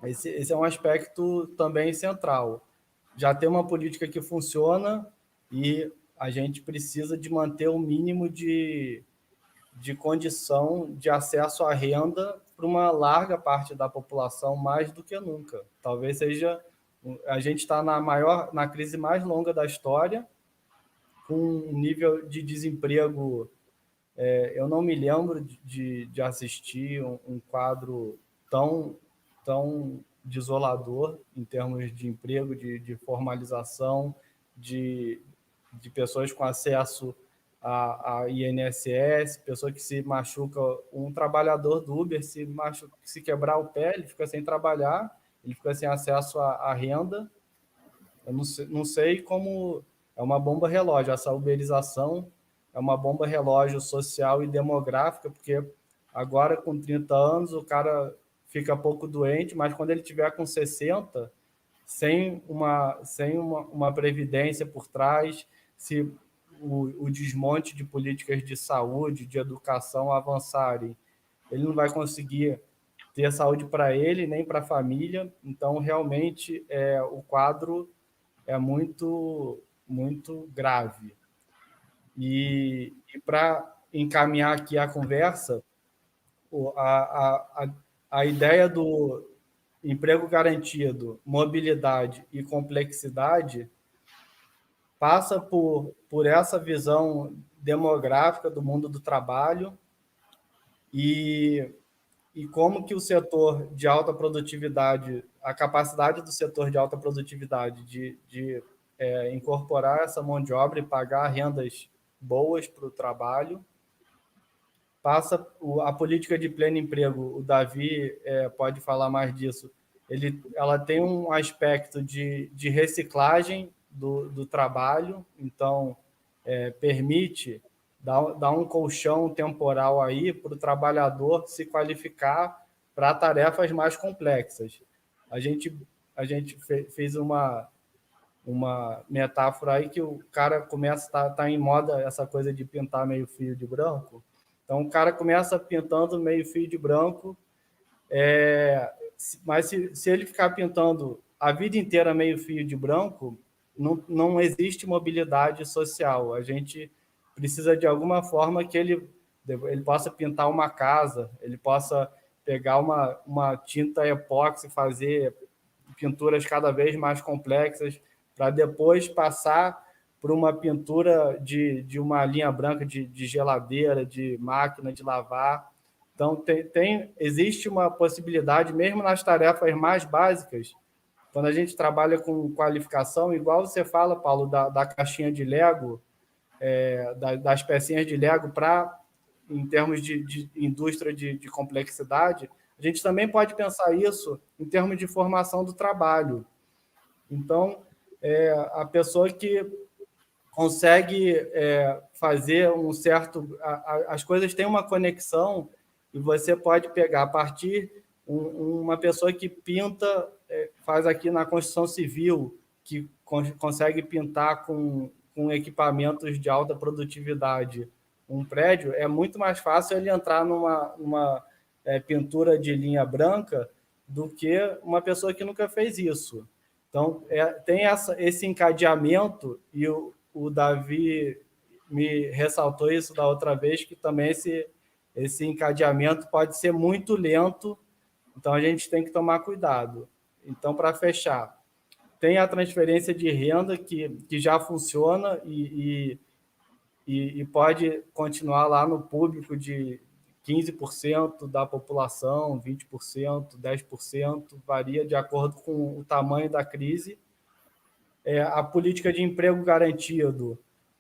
esse é um aspecto também central. Já tem uma política que funciona e a gente precisa de manter o mínimo de condição de acesso à renda para uma larga parte da população, mais do que nunca. Talvez seja... A gente está na crise mais longa da história, com um nível de desemprego... eu não me lembro de assistir um quadro tão desolador em termos de emprego, de formalização, de pessoas com acesso a INSS, pessoa que se machuca, um trabalhador do Uber se quebrar o pé, ele fica sem trabalhar, ele fica sem acesso à renda. Eu não sei como... É uma bomba relógio, essa uberização é uma bomba relógio social e demográfica, porque agora, com 30 anos, o cara fica pouco doente, mas quando ele tiver com 60, sem uma previdência por trás, se o desmonte de políticas de saúde, de educação avançarem, ele não vai conseguir ter saúde para ele, nem para a família. Então, realmente, o quadro é muito, muito grave. E para encaminhar aqui a conversa, a ideia do emprego garantido, mobilidade e complexidade passa por essa visão demográfica do mundo do trabalho e como que o setor de alta produtividade, a capacidade do setor de alta produtividade de incorporar essa mão de obra e pagar rendas boas para o trabalho, passa a política de pleno emprego, o Davi pode falar mais disso, ela tem um aspecto de reciclagem do trabalho, então permite dar um colchão temporal aí para o trabalhador se qualificar para tarefas mais complexas. A gente fez uma metáfora aí que o cara começa tá em moda essa coisa de pintar meio fio de branco. Então, o cara começa pintando meio fio de branco, mas se ele ficar pintando a vida inteira meio fio de branco, não existe mobilidade social. A gente precisa, de alguma forma, que ele possa pintar uma casa, ele possa pegar uma tinta epóxi, fazer pinturas cada vez mais complexas, para depois passar por uma pintura de uma linha branca de geladeira, de máquina de lavar. Então, existe uma possibilidade, mesmo nas tarefas mais básicas, quando a gente trabalha com qualificação, igual você fala, Paulo, da caixinha de Lego, das pecinhas de Lego, em termos de indústria de complexidade, a gente também pode pensar isso em termos de formação do trabalho. Então, a pessoa que consegue fazer um certo... As coisas têm uma conexão e você pode pegar a partir uma pessoa que pinta, faz aqui na construção civil, que consegue pintar com equipamentos de alta produtividade um prédio, é muito mais fácil ele entrar numa pintura de linha branca do que uma pessoa que nunca fez isso. Então, tem esse encadeamento, e o Davi me ressaltou isso da outra vez, que também esse encadeamento pode ser muito lento, então a gente tem que tomar cuidado. Então, para fechar, tem a transferência de renda que já funciona e pode continuar lá no público de 15% da população, 20%, 10%, varia de acordo com o tamanho da crise. A política de emprego garantido,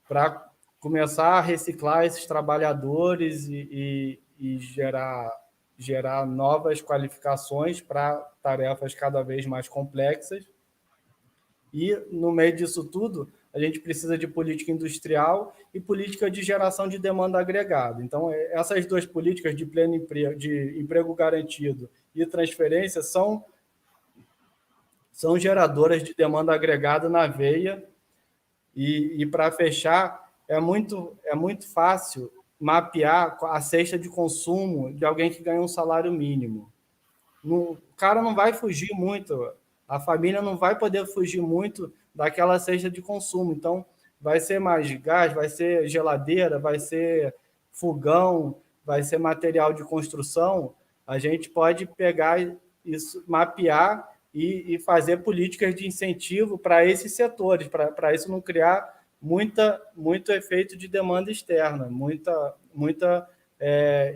para começar a reciclar esses trabalhadores e gerar novas qualificações para tarefas cada vez mais complexas. E, no meio disso tudo, a gente precisa de política industrial e política de geração de demanda agregada. Então, essas duas políticas de pleno emprego, de emprego garantido e transferência são geradoras de demanda agregada na veia. E para fechar, é muito fácil mapear a cesta de consumo de alguém que ganha um salário mínimo. O cara não vai fugir muito, a família não vai poder fugir muito daquela cesta de consumo. Então, vai ser mais gás, vai ser geladeira, vai ser fogão, vai ser material de construção. A gente pode pegar isso, mapear e fazer políticas de incentivo para esses setores, para isso não criar muito efeito de demanda externa, muita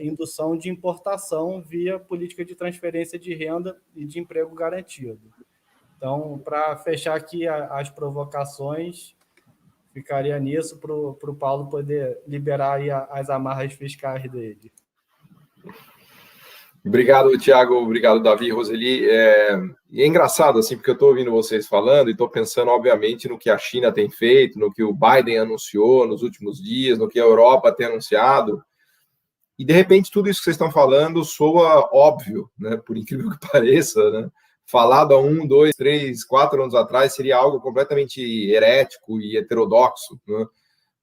indução de importação via política de transferência de renda e de emprego garantido. Então, para fechar aqui as provocações, ficaria nisso para o Paulo poder liberar aí as amarras fiscais dele. Obrigado, Tiago. Obrigado, Davi, Roseli. É engraçado, assim, porque eu estou ouvindo vocês falando e estou pensando, obviamente, no que a China tem feito, no que o Biden anunciou nos últimos dias, no que a Europa tem anunciado. E, de repente, tudo isso que vocês estão falando soa óbvio, né? Por incrível que pareça, né? Falado há 1, 2, 3, 4 anos atrás seria algo completamente herético e heterodoxo, né?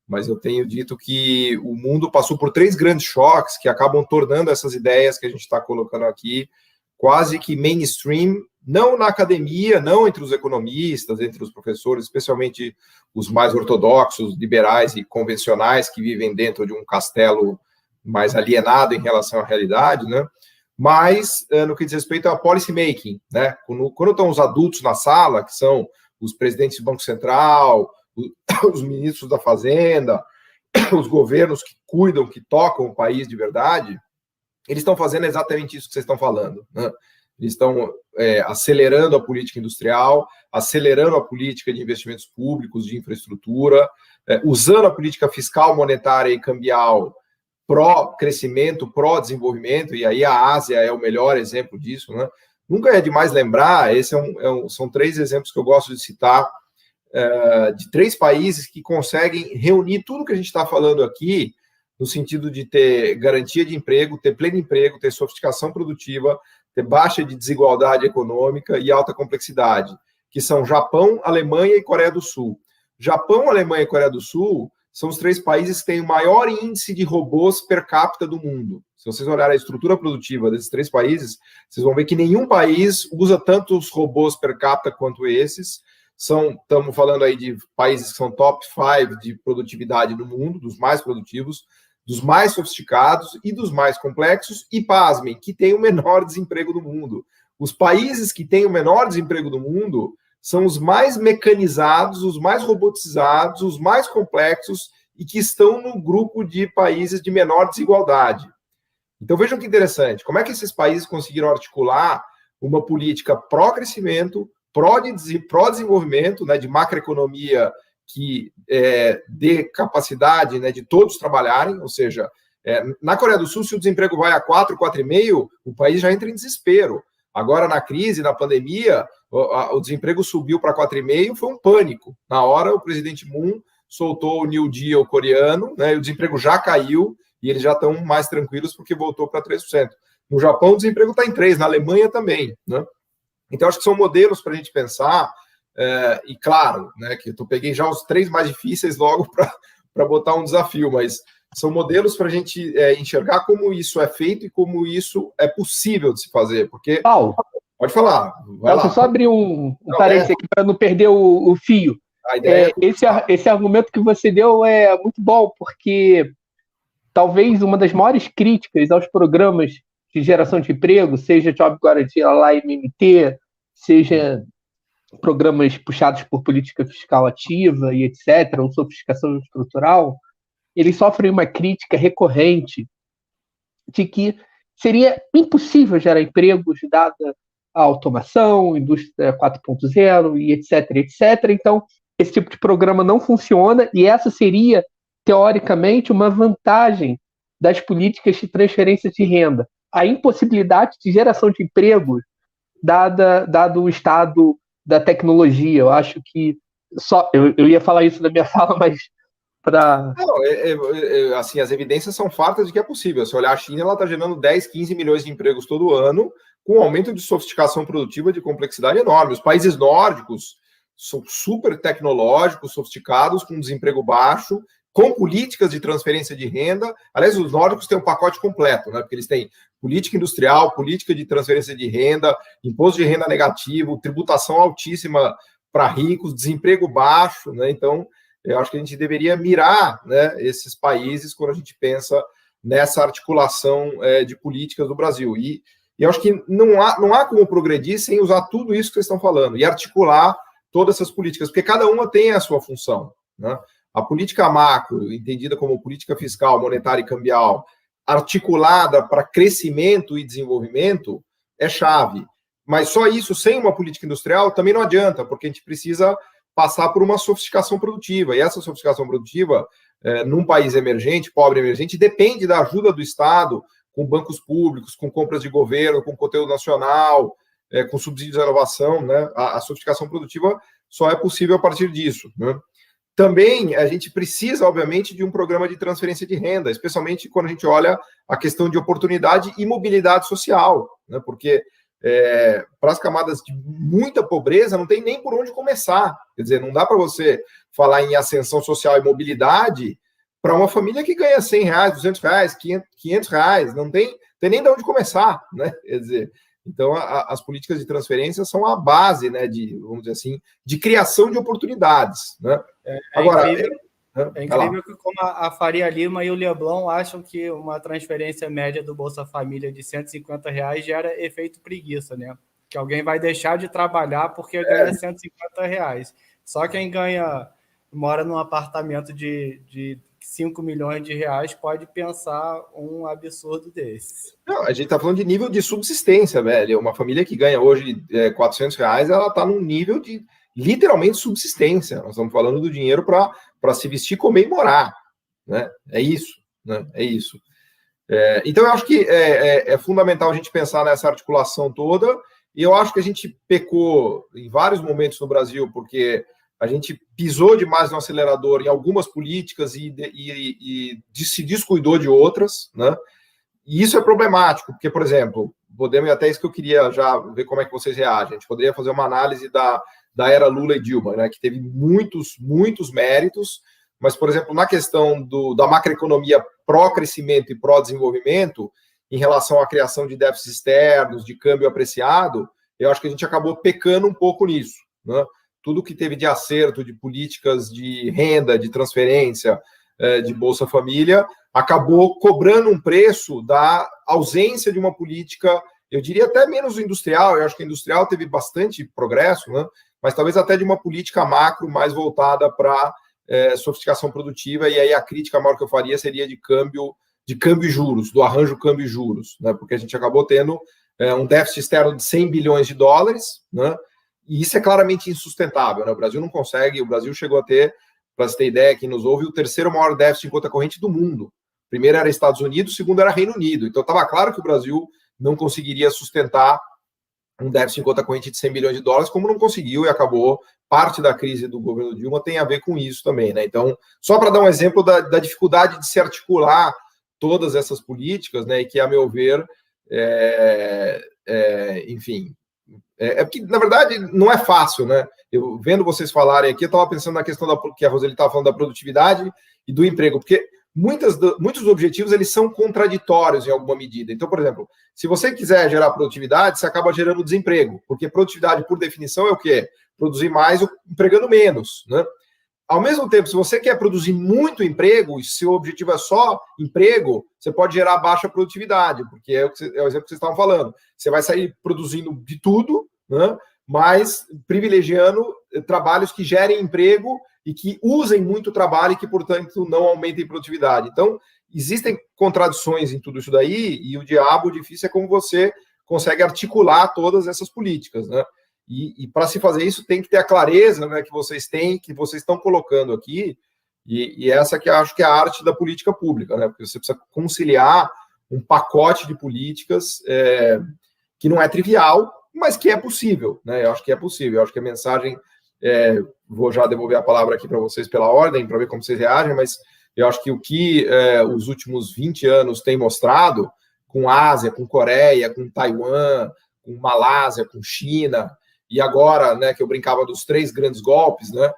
Mas eu tenho dito que o mundo passou por 3 grandes choques que acabam tornando essas ideias que a gente está colocando aqui quase que mainstream, não na academia, não entre os economistas, entre os professores, especialmente os mais ortodoxos, liberais e convencionais que vivem dentro de um castelo mais alienado em relação à realidade, né? Mas no que diz respeito a policy making, né? Quando estão os adultos na sala, que são os presidentes do Banco Central, os ministros da Fazenda, os governos que cuidam, que tocam o país de verdade, eles estão fazendo exatamente isso que vocês estão falando, né? Eles estão acelerando a política industrial, acelerando a política de investimentos públicos, de infraestrutura, usando a política fiscal, monetária e cambial pró-crescimento, pró-desenvolvimento, e aí a Ásia é o melhor exemplo disso, né? Nunca é demais lembrar, são 3 exemplos que eu gosto de citar, de 3 países que conseguem reunir tudo que a gente está falando aqui, no sentido de ter garantia de emprego, ter pleno emprego, ter sofisticação produtiva, ter baixa de desigualdade econômica e alta complexidade, que são Japão, Alemanha e Coreia do Sul. Japão, Alemanha e Coreia do Sul são os 3 países que têm o maior índice de robôs per capita do mundo. Se vocês olharem a estrutura produtiva desses 3 países, vocês vão ver que nenhum país usa tantos robôs per capita quanto esses. Estamos falando aí de países que são top 5 de produtividade no mundo, dos mais produtivos, dos mais sofisticados e dos mais complexos, e pasmem, que têm o menor desemprego do mundo. Os países que têm o menor desemprego do mundo são os mais mecanizados, os mais robotizados, os mais complexos e que estão no grupo de países de menor desigualdade. Então vejam que interessante, como é que esses países conseguiram articular uma política pró-crescimento, pró-desenvolvimento, né, de macroeconomia que dê capacidade, né, de todos trabalharem, ou seja, na Coreia do Sul, se o desemprego vai a 4, 4,5, o país já entra em desespero. Agora, na crise, na pandemia, o desemprego subiu para 4,5, foi um pânico. Na hora, o presidente Moon soltou o New Deal coreano, né, e o desemprego já caiu, e eles já estão mais tranquilos porque voltou para 3%. No Japão, o desemprego está em 3%, na Alemanha também, né? Então, acho que são modelos para a gente pensar, e claro, né, que eu peguei já os 3 mais difíceis logo para botar um desafio, mas são modelos para a gente enxergar como isso é feito e como isso é possível de se fazer, porque... Paulo, pode falar. Vai lá. Só abrir um parênteses aqui para não perder o fio. A ideia esse argumento que você deu é muito bom, porque talvez uma das maiores críticas aos programas de geração de emprego, seja Job Guarantee lá, MMT, seja programas puxados por política fiscal ativa e etc., ou sofisticação estrutural, eles sofrem uma crítica recorrente de que seria impossível gerar empregos dada a automação, indústria 4.0 e etc., etc. Então, esse tipo de programa não funciona e essa seria, teoricamente, uma vantagem das políticas de transferência de renda. A impossibilidade de geração de empregos dado o estado da tecnologia. Eu acho que eu ia falar isso na minha fala, mas para... assim, as evidências são fartas de que é possível. Se olhar a China, ela está gerando 10, 15 milhões de empregos todo ano, com um aumento de sofisticação produtiva de complexidade enorme. Os países nórdicos são super tecnológicos, sofisticados, com desemprego baixo, com políticas de transferência de renda. Aliás, os nórdicos têm um pacote completo, né? Porque eles têm política industrial, política de transferência de renda, imposto de renda negativo, tributação altíssima para ricos, desemprego baixo, né? Então, eu acho que a gente deveria mirar, né, esses países quando a gente pensa nessa articulação de políticas do Brasil. E eu acho que não há como progredir sem usar tudo isso que vocês estão falando e articular todas essas políticas, porque cada uma tem a sua função, né? A política macro, entendida como política fiscal, monetária e cambial, articulada para crescimento e desenvolvimento, é chave. Mas só isso, sem uma política industrial, também não adianta, porque a gente precisa passar por uma sofisticação produtiva. E essa sofisticação produtiva, num país emergente, pobre emergente, depende da ajuda do Estado, com bancos públicos, com compras de governo, com conteúdo nacional, com subsídios à inovação, né? A sofisticação produtiva só é possível a partir disso, né? Também a gente precisa, obviamente, de um programa de transferência de renda, especialmente quando a gente olha a questão de oportunidade e mobilidade social, né? Porque para as camadas de muita pobreza não tem nem por onde começar. Quer dizer, não dá para você falar em ascensão social e mobilidade para uma família que ganha R$100, R$200, R$500, não tem nem de onde começar, né? Quer dizer, então as políticas de transferência são a base, né, vamos dizer assim, de criação de oportunidades, né? Agora, incrível que como a Faria Lima e o Leblon acham que uma transferência média do Bolsa Família de R$150 gera efeito preguiça, né? Que alguém vai deixar de trabalhar porque ganha R$150. Só quem mora num apartamento de 5 milhões de reais pode pensar um absurdo desse. Não, a gente está falando de nível de subsistência, velho. Uma família que ganha hoje R$400, ela está num nível de literalmente subsistência. Nós estamos falando do dinheiro para se vestir, comer e morar, né? É isso, né? É isso. Então, eu acho que é fundamental a gente pensar nessa articulação toda, e eu acho que a gente pecou em vários momentos no Brasil, porque a gente pisou demais no acelerador em algumas políticas e se descuidou de outras, né? E isso é problemático, porque, por exemplo, podemos, até isso que eu queria já ver como é que vocês reagem, a gente poderia fazer uma análise da era Lula e Dilma, né, que teve muitos méritos, mas, por exemplo, na questão da macroeconomia pró-crescimento e pró-desenvolvimento, em relação à criação de déficits externos, de câmbio apreciado, eu acho que a gente acabou pecando um pouco nisso, né? Tudo que teve de acerto de políticas de renda, de transferência, de Bolsa Família, acabou cobrando um preço da ausência de uma política, eu diria até menos industrial, eu acho que a industrial teve bastante progresso, né? Mas talvez até de uma política macro mais voltada para sofisticação produtiva, e aí a crítica maior que eu faria seria de câmbio e juros, do arranjo câmbio e juros, né? Porque a gente acabou tendo um déficit externo de 100 bilhões de dólares, né? E isso é claramente insustentável, né? O Brasil não consegue, o Brasil chegou a ter, para você ter ideia, quem nos ouve, o terceiro maior déficit em conta corrente do mundo. Primeiro era Estados Unidos, o segundo era Reino Unido. Então estava claro que o Brasil não conseguiria sustentar um déficit em conta corrente de 100 bilhões de dólares, como não conseguiu e acabou. Parte da crise do governo Dilma tem a ver com isso também, né? Então, só para dar um exemplo da dificuldade de se articular todas essas políticas, né? E que, a meu ver, enfim, porque, na verdade, não é fácil, né? Eu, vendo vocês falarem aqui, eu estava pensando na questão que a Roseli estava falando da produtividade e do emprego, porque muitos dos objetivos eles são contraditórios em alguma medida. Então, por exemplo, se você quiser gerar produtividade, você acaba gerando desemprego, porque produtividade, por definição, é o quê? Produzir mais empregando menos, né? Ao mesmo tempo, se você quer produzir muito emprego, e se o objetivo é só emprego, você pode gerar baixa produtividade, porque é o exemplo que vocês estavam falando. Você vai sair produzindo de tudo, né? Mas privilegiando trabalhos que gerem emprego e que usem muito trabalho e que, portanto, não aumentem produtividade. Então, existem contradições em tudo isso daí, e o difícil é como você consegue articular todas essas políticas, né? E para se fazer isso, tem que ter a clareza, né, que vocês têm, que vocês estão colocando aqui, e essa que eu acho que é a arte da política pública, né? Porque você precisa conciliar um pacote de políticas que não é trivial, mas que é possível, né? Eu acho que é possível. Eu acho que a mensagem... vou já devolver a palavra aqui para vocês pela ordem, para ver como vocês reagem, mas eu acho que o que os últimos 20 anos têm mostrado, com Ásia, com Coreia, com Taiwan, com Malásia, com China, e agora, né, que eu brincava dos 3 grandes golpes, né?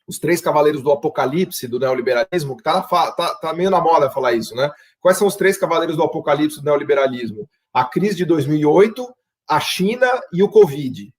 Os 3 cavaleiros do apocalipse do neoliberalismo, que tá meio na moda falar isso, né? Quais são os 3 cavaleiros do apocalipse do neoliberalismo? A crise de 2008, a China e o Covid.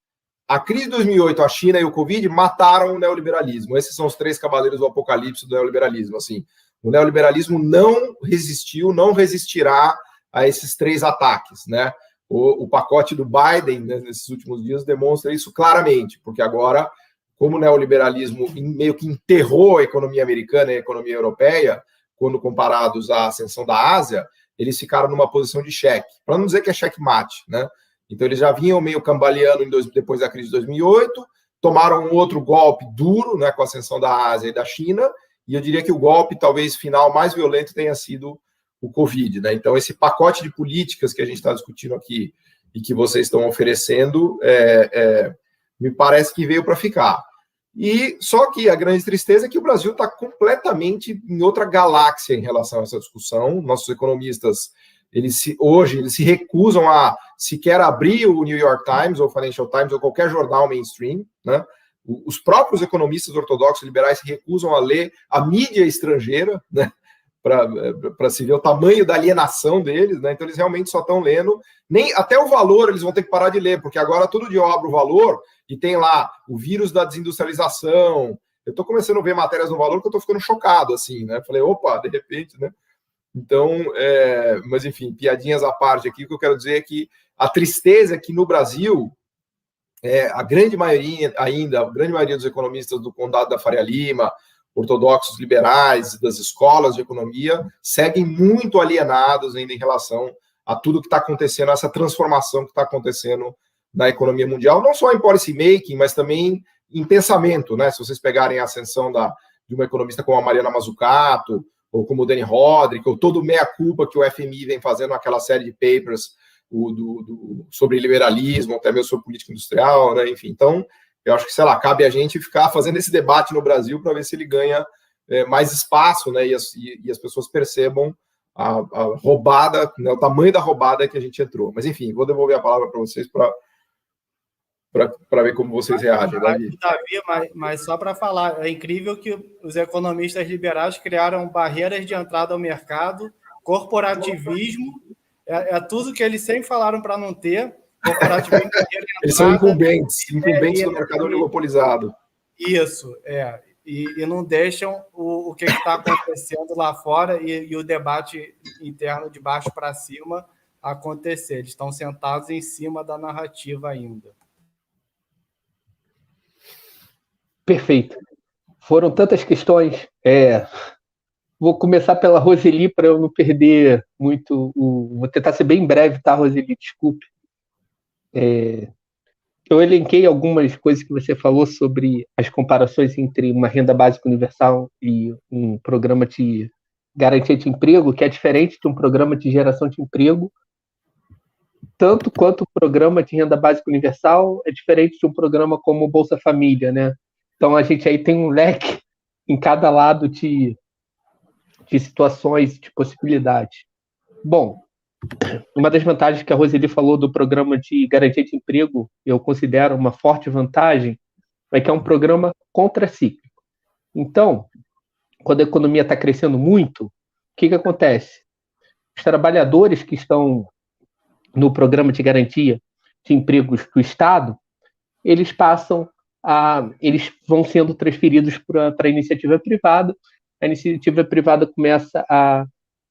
A crise de 2008, a China e o Covid mataram o neoliberalismo. Esses são os 3 cavaleiros do apocalipse do neoliberalismo. Assim, o neoliberalismo não resistiu, não resistirá a esses 3 ataques, né? O pacote do Biden, né, nesses últimos dias, demonstra isso claramente, porque agora, como o neoliberalismo meio que enterrou a economia americana e a economia europeia, quando comparados à ascensão da Ásia, eles ficaram numa posição de cheque, para não dizer que é checkmate, né? Então, eles já vinham meio cambaleando depois da crise de 2008, tomaram um outro golpe duro, né, com a ascensão da Ásia e da China, e eu diria que o golpe, talvez, final mais violento tenha sido o Covid, né? Então, esse pacote de políticas que a gente está discutindo aqui e que vocês estão oferecendo, me parece que veio para ficar. E só que a grande tristeza é que o Brasil está completamente em outra galáxia em relação a essa discussão. Nossos economistas, hoje se recusam a sequer abrir o New York Times ou Financial Times ou qualquer jornal mainstream, né? Os próprios economistas ortodoxos liberais se recusam a ler a mídia estrangeira, né? Para se ver o tamanho da alienação deles, né? Então eles realmente só estão lendo, nem até o Valor eles vão ter que parar de ler, porque agora todo dia eu abro o Valor e tem lá o vírus da desindustrialização. Eu estou começando a ver matérias no Valor que eu estou ficando chocado, assim, né? Falei, opa, de repente, né? Então, mas enfim, piadinhas à parte aqui, o que eu quero dizer é que a tristeza é que no Brasil, a grande maioria dos economistas do Condado da Faria Lima, ortodoxos liberais, das escolas de economia, seguem muito alienados ainda em relação a tudo que está acontecendo, essa transformação que está acontecendo na economia mundial, não só em policy making, mas também em pensamento, né? Se vocês pegarem a ascensão de uma economista como a Mariana Mazzucato, ou como o Danny Rodrik, ou todo o meia-culpa que o FMI vem fazendo naquela série de papers sobre liberalismo, até mesmo sobre política industrial, né? Enfim, então, eu acho que, sei lá, cabe a gente ficar fazendo esse debate no Brasil para ver se ele ganha mais espaço, né? E as pessoas percebam a roubada, né, o tamanho da roubada que a gente entrou. Mas, enfim, vou devolver a palavra para vocês para ver como vocês reagem. Davi, mas só para falar, é incrível que os economistas liberais criaram barreiras de entrada ao mercado, corporativismo, é tudo que eles sempre falaram para não ter. Corporativismo, eles são incumbentes do mercado oligopolizado. Isso, e não deixam o que está acontecendo lá fora e o debate interno de baixo para cima acontecer. Eles estão sentados em cima da narrativa ainda. Perfeito. Foram tantas questões. Vou começar pela Roseli para eu não perder muito. Vou tentar ser bem breve, tá, Roseli? Desculpe. Eu elenquei algumas coisas que você falou sobre as comparações entre uma renda básica universal e um programa de garantia de emprego, que é diferente de um programa de geração de emprego, tanto quanto o programa de renda básica universal é diferente de um programa como o Bolsa Família, né? Então, a gente aí tem um leque em cada lado de situações, de possibilidades. Bom, uma das vantagens que a Roseli falou do programa de garantia de emprego, eu considero uma forte vantagem, é que é um programa contracíclico. Então, quando a economia está crescendo muito, o que acontece? Os trabalhadores que estão no programa de garantia de empregos do Estado, eles vão sendo transferidos para a iniciativa privada. A iniciativa privada começa a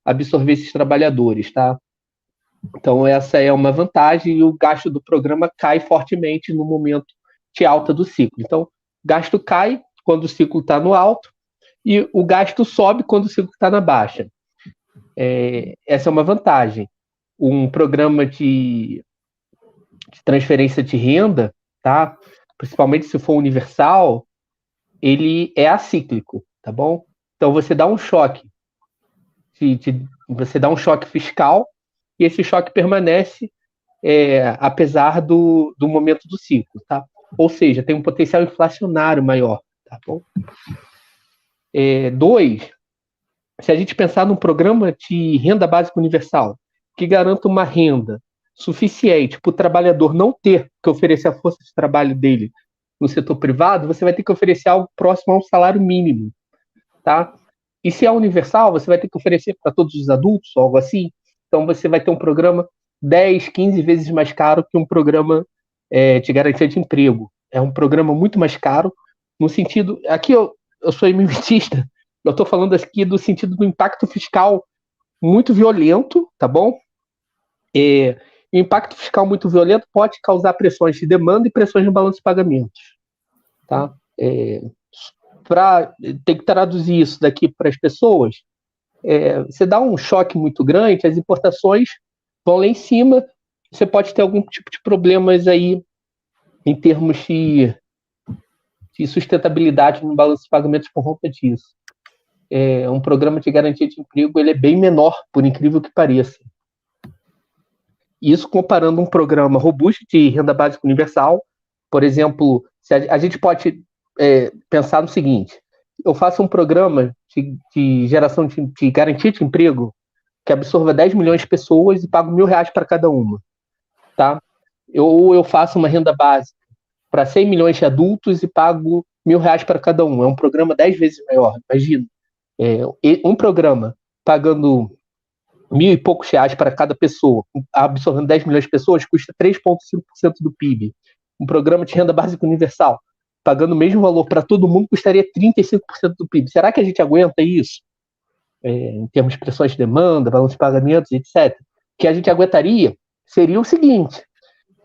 absorver esses trabalhadores, tá? Então, essa é uma vantagem, e o gasto do programa cai fortemente no momento de alta do ciclo. Então, o gasto cai quando o ciclo está no alto e o gasto sobe quando o ciclo está na baixa. Essa é uma vantagem. Um programa de transferência de renda, tá? Principalmente se for universal, ele é acíclico, tá bom? Então, você dá um choque. Você dá um choque fiscal e esse choque permanece apesar do momento do ciclo, tá? Ou seja, tem um potencial inflacionário maior, tá bom? 2, se a gente pensar num programa de renda básica universal que garanta uma renda suficiente para o trabalhador não ter que oferecer a força de trabalho dele no setor privado, você vai ter que oferecer algo próximo a um salário mínimo, tá? E se é universal, você vai ter que oferecer para todos os adultos, ou algo assim. Então, você vai ter um programa 10, 15 vezes mais caro que um programa de garantia de emprego. É um programa muito mais caro, no sentido... Aqui eu sou eminentista, eu estou falando aqui do sentido do impacto fiscal muito violento, tá bom? O impacto fiscal muito violento pode causar pressões de demanda e pressões no balanço de pagamentos, tá? Para ter que traduzir isso daqui para as pessoas, você dá um choque muito grande, as importações vão lá em cima, você pode ter algum tipo de problemas aí em termos de sustentabilidade no balanço de pagamentos por conta disso. Um programa de garantia de emprego, ele é bem menor, por incrível que pareça. Isso comparando um programa robusto de renda básica universal, por exemplo, a gente pode pensar no seguinte: eu faço um programa de geração de garantia de emprego que absorva 10 milhões de pessoas e pago R$1.000 para cada uma, tá? Ou eu faço uma renda básica para 100 milhões de adultos e pago R$1.000 para cada um. É um programa 10 vezes maior, imagina. Um programa pagando R$1.000 e poucos para cada pessoa, absorvendo 10 milhões de pessoas, custa 3,5% do PIB. Um programa de renda básica universal, pagando o mesmo valor para todo mundo, custaria 35% do PIB. Será que a gente aguenta isso? Em termos de pressões de demanda, balanço de pagamentos, etc. O que a gente aguentaria seria o seguinte: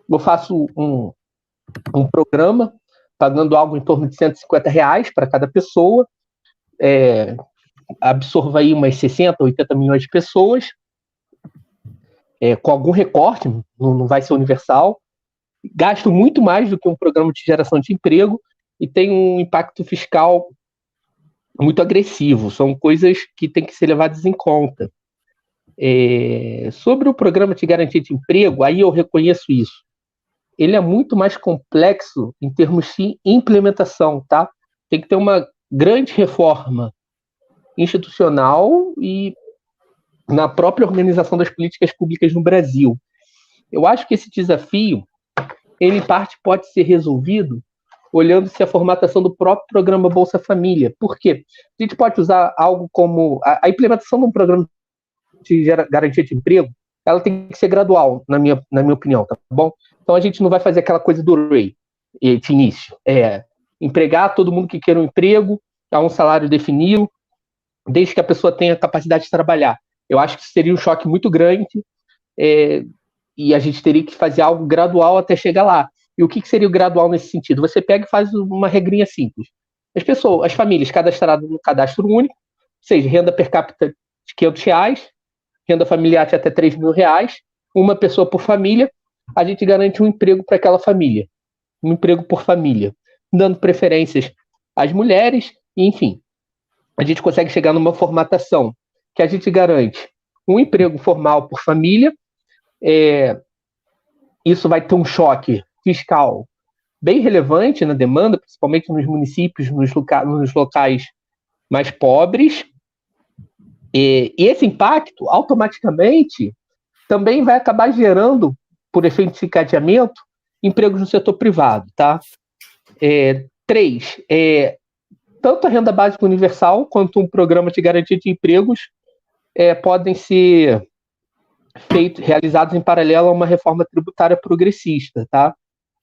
eu faço um programa pagando algo em torno de R$150 para cada pessoa, absorva aí umas 60, 80 milhões de pessoas, com algum recorte, não vai ser universal, gasto muito mais do que um programa de geração de emprego e tem um impacto fiscal muito agressivo. São coisas que têm que ser levadas em conta. Sobre o programa de garantia de emprego, aí eu reconheço isso. Ele é muito mais complexo em termos de implementação, tá? Tem que ter uma grande reforma institucional e na própria organização das políticas públicas no Brasil. Eu acho que esse desafio, ele em parte pode ser resolvido olhando-se a formatação do próprio programa Bolsa Família. Por quê? A gente pode usar algo como a implementação de um programa de garantia de emprego, ela tem que ser gradual, na minha opinião, tá bom? Então a gente não vai fazer aquela coisa do REI de início. Empregar todo mundo que queira um emprego, a um salário definido, desde que a pessoa tenha capacidade de trabalhar. Eu acho que seria um choque muito grande e a gente teria que fazer algo gradual até chegar lá. E o que seria o gradual nesse sentido? Você pega e faz uma regrinha simples. As famílias cadastradas no cadastro único, ou seja, renda per capita de R$500, renda familiar de até R$3.000, uma pessoa por família, a gente garante um emprego para aquela família. Um emprego por família, dando preferências às mulheres, e, enfim. A gente consegue chegar numa formatação que a gente garante um emprego formal por família. Isso vai ter um choque fiscal bem relevante na demanda, principalmente nos municípios, nos locais mais pobres. E esse impacto, automaticamente, também vai acabar gerando, por efeito de encadeamento, empregos no setor privado. Tá? 3, tanto a renda básica universal quanto um programa de garantia de empregos podem ser realizados em paralelo a uma reforma tributária progressista, tá?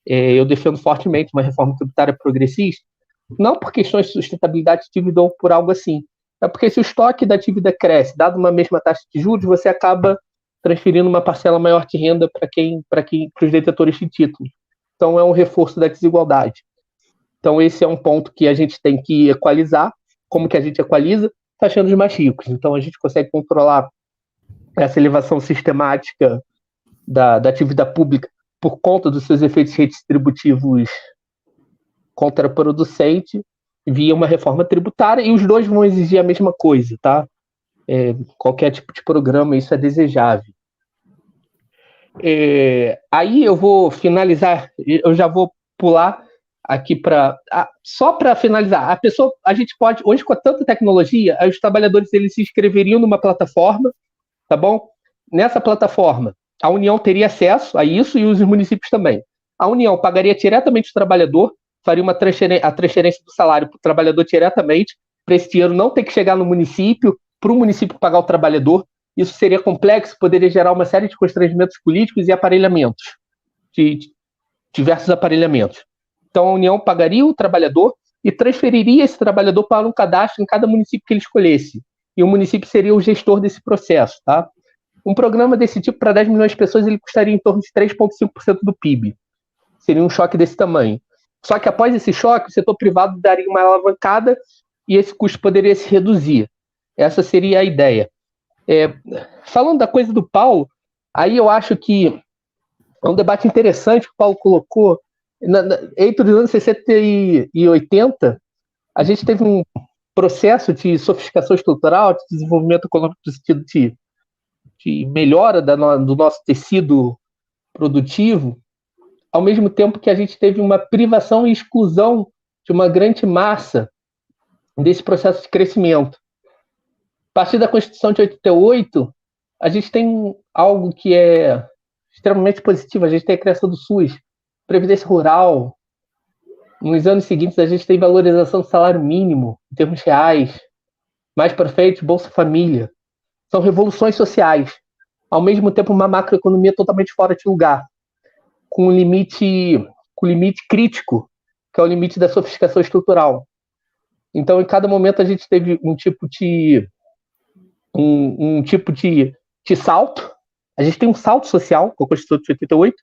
Eu defendo fortemente uma reforma tributária progressista, não por questões de sustentabilidade de dívida ou por algo assim, é porque se o estoque da dívida cresce, dado uma mesma taxa de juros, você acaba transferindo uma parcela maior de renda para os detentores de títulos. Então, é um reforço da desigualdade. Então, esse é um ponto que a gente tem que equalizar. Como que a gente equaliza? Taxando os mais ricos. Então, a gente consegue controlar essa elevação sistemática da atividade pública por conta dos seus efeitos redistributivos contraproducentes via uma reforma tributária, e os dois vão exigir a mesma coisa, tá? Qualquer tipo de programa, isso é desejável. Aí eu vou finalizar, eu já vou pular aqui só para finalizar. A gente pode, hoje com tanta tecnologia, os trabalhadores eles se inscreveriam numa plataforma, tá bom? Nessa plataforma, a União teria acesso a isso e os municípios também. A União pagaria diretamente o trabalhador, faria a transferência do salário para o trabalhador diretamente, para esse dinheiro não ter que chegar no município, para o município pagar o trabalhador. Isso seria complexo, poderia gerar uma série de constrangimentos políticos e aparelhamentos, de diversos aparelhamentos. Então, a União pagaria o trabalhador e transferiria esse trabalhador para um cadastro em cada município que ele escolhesse. E o município seria o gestor desse processo, tá? Um programa desse tipo, para 10 milhões de pessoas, ele custaria em torno de 3,5% do PIB. Seria um choque desse tamanho. Só que após esse choque, o setor privado daria uma alavancada e esse custo poderia se reduzir. Essa seria a ideia. Falando da coisa do Paulo, aí eu acho que é um debate interessante que o Paulo colocou. Entre os anos 60 e 80, a gente teve um processo de sofisticação estrutural, de desenvolvimento econômico no sentido de melhora do nosso tecido produtivo, ao mesmo tempo que a gente teve uma privação e exclusão de uma grande massa desse processo de crescimento. A partir da Constituição de 88, a gente tem algo que é extremamente positivo. A gente tem a criação do SUS, Previdência Rural. Nos anos seguintes, a gente tem valorização do salário mínimo, em termos reais. Mais para frente, Bolsa Família. São revoluções sociais. Ao mesmo tempo, uma macroeconomia totalmente fora de lugar, com um limite crítico, que é o limite da sofisticação estrutural. Então, em cada momento, a gente teve um tipo de salto. A gente tem um salto social, com a Constituição de 88,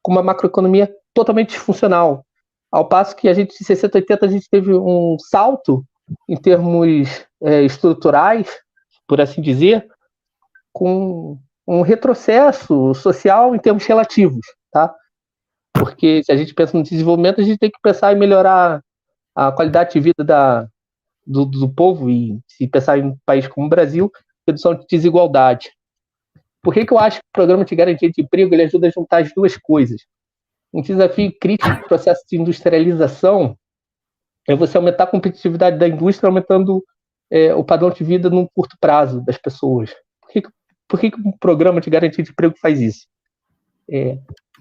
com uma macroeconomia totalmente disfuncional. Ao passo que a gente, de 60 a 80, a gente teve um salto em termos estruturais, por assim dizer, com um retrocesso social em termos relativos, tá? Porque se a gente pensa no desenvolvimento, a gente tem que pensar em melhorar a qualidade de vida do povo, e se pensar em um país como o Brasil, redução de desigualdade. Por que eu acho que o programa de garantia de emprego ele ajuda a juntar as duas coisas? Um desafio crítico do processo de industrialização é você aumentar a competitividade da indústria, aumentando o padrão de vida num curto prazo das pessoas. Por que um programa de garantia de emprego faz isso?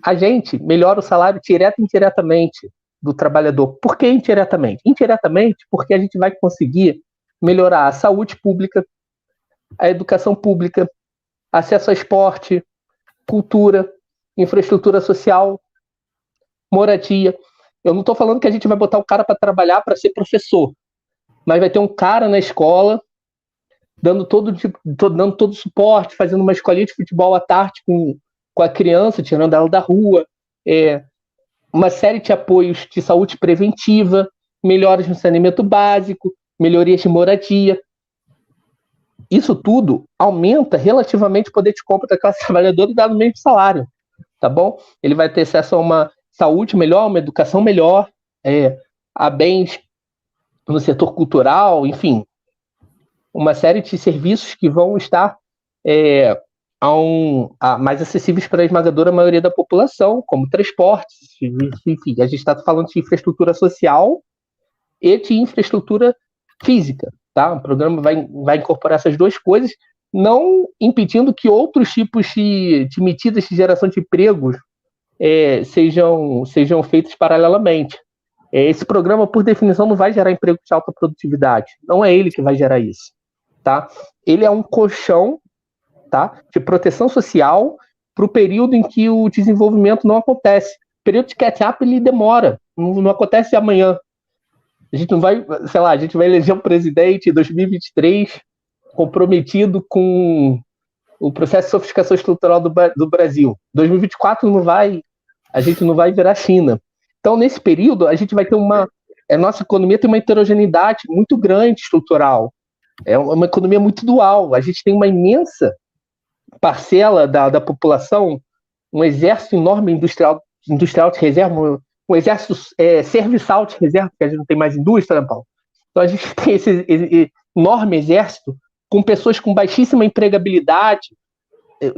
A gente melhora o salário direto e indiretamente do trabalhador. Por que indiretamente? Indiretamente, porque a gente vai conseguir melhorar a saúde pública, a educação pública, acesso a esporte, cultura, infraestrutura social, moradia. Eu não estou falando que a gente vai botar o cara para trabalhar para ser professor, mas vai ter um cara na escola dando todo o suporte, fazendo uma escolinha de futebol à tarde com a criança, tirando ela da rua, uma série de apoios de saúde preventiva, melhoras no saneamento básico, melhorias de moradia. Isso tudo aumenta relativamente o poder de compra da classe trabalhadora dado o mesmo salário, tá bom? Ele vai ter acesso a uma saúde melhor, uma educação melhor, a bens no setor cultural, enfim, uma série de serviços que vão estar mais acessíveis para a esmagadora maioria da população, como transportes, enfim, a gente está falando de infraestrutura social e de infraestrutura física, tá? O programa vai incorporar essas duas coisas, não impedindo que outros tipos de medidas de geração de empregos sejam feitos paralelamente. Esse programa, por definição, não vai gerar emprego de alta produtividade. Não é ele que vai gerar isso, tá? Ele é um colchão, tá, de proteção social para o período em que o desenvolvimento não acontece. O período de catch-up, ele demora, não acontece amanhã. A gente não vai, sei lá, a gente vai eleger um presidente em 2023 comprometido com o processo de sofisticação estrutural do Brasil. 2024 a gente não vai virar China. Então, nesse período, a gente vai ter a nossa economia tem uma heterogeneidade muito grande estrutural. É uma economia muito dual. A gente tem uma imensa parcela da população, um exército enorme industrial de reserva, um exército serviçal de reserva, porque a gente não tem mais indústria, né, Paulo? Então, a gente tem esse enorme exército com pessoas com baixíssima empregabilidade,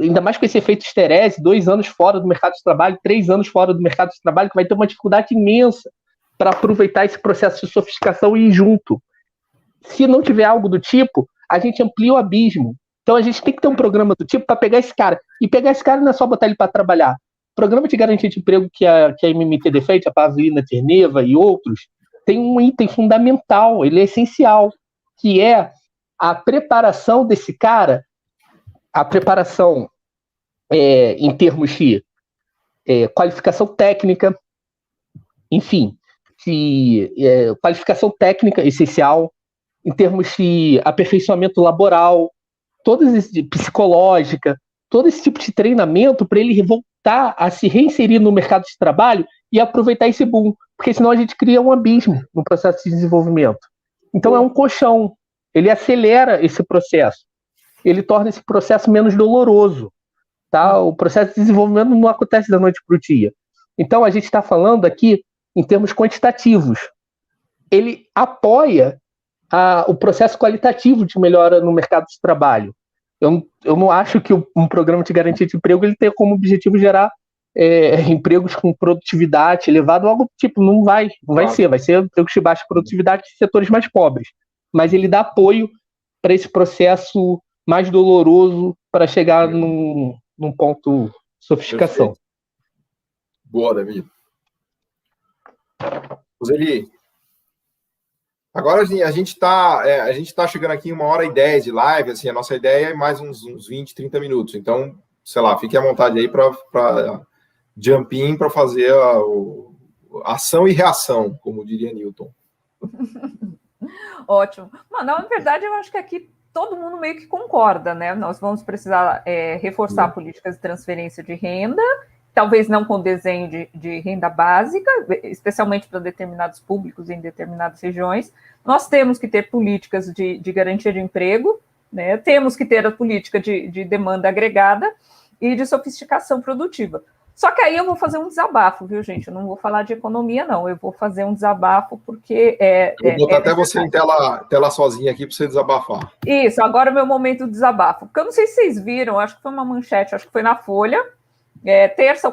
ainda mais com esse efeito esterese, 2 anos fora do mercado de trabalho, 3 anos fora do mercado de trabalho, que vai ter uma dificuldade imensa para aproveitar esse processo de sofisticação e ir junto. Se não tiver algo do tipo, a gente amplia o abismo. Então a gente tem que ter um programa do tipo para pegar esse cara. E pegar esse cara não é só botar ele para trabalhar. O programa de garantia de emprego que a MMT defende, a Pavlina Terneva e outros, tem um item fundamental, ele é essencial, que é a preparação desse cara, a preparação em termos de qualificação técnica, enfim, qualificação técnica essencial, em termos de aperfeiçoamento laboral, psicológica, todo esse tipo de treinamento para ele voltar a se reinserir no mercado de trabalho e aproveitar esse boom, porque senão a gente cria um abismo no processo de desenvolvimento. Então é um colchão, ele acelera esse processo, ele torna esse processo menos doloroso, tá? O processo de desenvolvimento não acontece da noite para o dia. Então a gente está falando aqui em termos quantitativos. Ele apoia o processo qualitativo de melhora no mercado de trabalho. Eu não acho que um programa de garantia de emprego ele tenha como objetivo gerar empregos com produtividade elevada, algo tipo, não vai ser empregos de baixa produtividade de setores mais pobres, mas ele dá apoio para esse processo mais doloroso para chegar num ponto de sofisticação. Perfeito. Boa, Davi. Roseli, agora a gente está chegando aqui em 1h10 de live, assim, a nossa ideia é mais uns 20, 30 minutos. Então, sei lá, fique à vontade aí para jump in, para fazer a ação e reação, como diria Newton. Ótimo. Na verdade, eu acho que aqui todo mundo meio que concorda, né? Nós vamos precisar reforçar políticas de transferência de renda, talvez não com desenho de renda básica, especialmente para determinados públicos em determinadas regiões. Nós temos que ter políticas de garantia de emprego, né? Temos que ter a política de demanda agregada e de sofisticação produtiva. Só que aí eu vou fazer um desabafo, viu, gente? Eu não vou falar de economia, não. Eu vou fazer um desabafo porque... eu vou botar até você em tela sozinha aqui para você desabafar. Isso, agora é o meu momento de desabafo. Porque eu não sei se vocês viram, acho que foi uma manchete, acho que foi na Folha, terça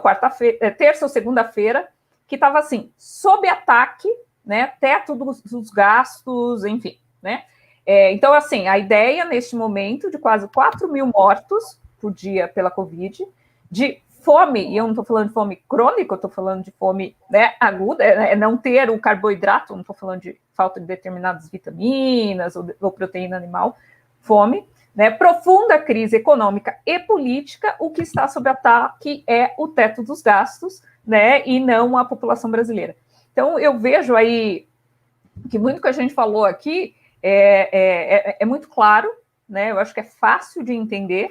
ou segunda-feira, que estava assim, sob ataque, né, teto dos gastos, enfim, né? Então, assim, a ideia neste momento de quase 4 mil mortos por dia pela Covid, de fome, e eu não estou falando de fome crônica, eu estou falando de fome, né, aguda, não ter o carboidrato, não estou falando de falta de determinadas vitaminas ou proteína animal, fome, né, profunda crise econômica e política, o que está sob ataque é o teto dos gastos, né, e não a população brasileira. Então, eu vejo aí que muito que a gente falou aqui é muito claro, né, eu acho que é fácil de entender,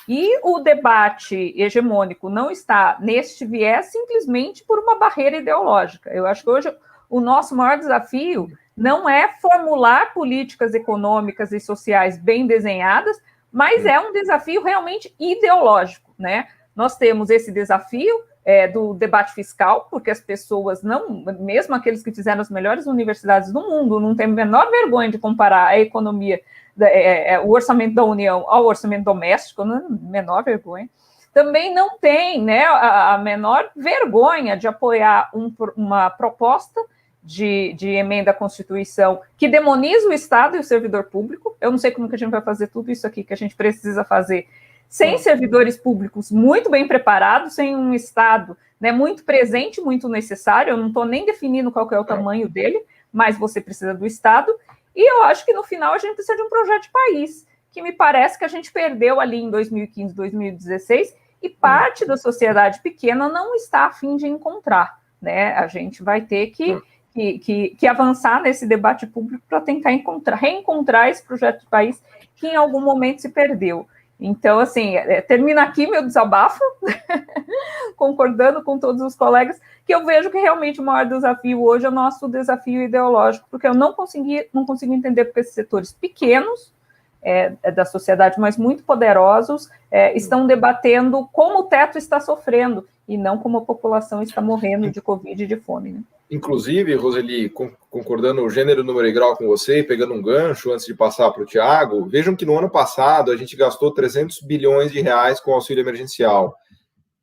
e o debate hegemônico não está neste viés simplesmente por uma barreira ideológica. Eu acho que hoje o nosso maior desafio não é formular políticas econômicas e sociais bem desenhadas, mas é um desafio realmente ideológico, né? Nós temos esse desafio do debate fiscal, porque as pessoas não, mesmo aqueles que fizeram as melhores universidades do mundo, não têm a menor vergonha de comparar a economia, o orçamento da União ao orçamento doméstico, não, menor vergonha. Também não tem, né, a menor vergonha de apoiar uma proposta de emenda à Constituição que demoniza o Estado e o servidor público. Eu não sei como que a gente vai fazer tudo isso aqui que a gente precisa fazer sem servidores públicos muito bem preparados, sem um Estado, né, muito presente, muito necessário. Eu não estou nem definindo qual que é o tamanho dele, mas você precisa do Estado. E eu acho que, no final, a gente precisa de um projeto de país, que me parece que a gente perdeu ali em 2015, 2016, e parte da sociedade pequena não está a fim de encontrar, né? A gente vai ter que avançar nesse debate público para tentar reencontrar esse projeto de país que em algum momento se perdeu. Então, assim, termina aqui meu desabafo, concordando com todos os colegas, que eu vejo que realmente o maior desafio hoje é o nosso desafio ideológico, porque eu não consigo entender porque esses setores pequenos da sociedade, mas muito poderosos, estão debatendo como o teto está sofrendo, e não como a população está morrendo de Covid e de fome, né? Inclusive, Roseli, concordando o gênero, número e grau com você, e pegando um gancho antes de passar para o Tiago, vejam que no ano passado a gente gastou 300 bilhões de reais com auxílio emergencial.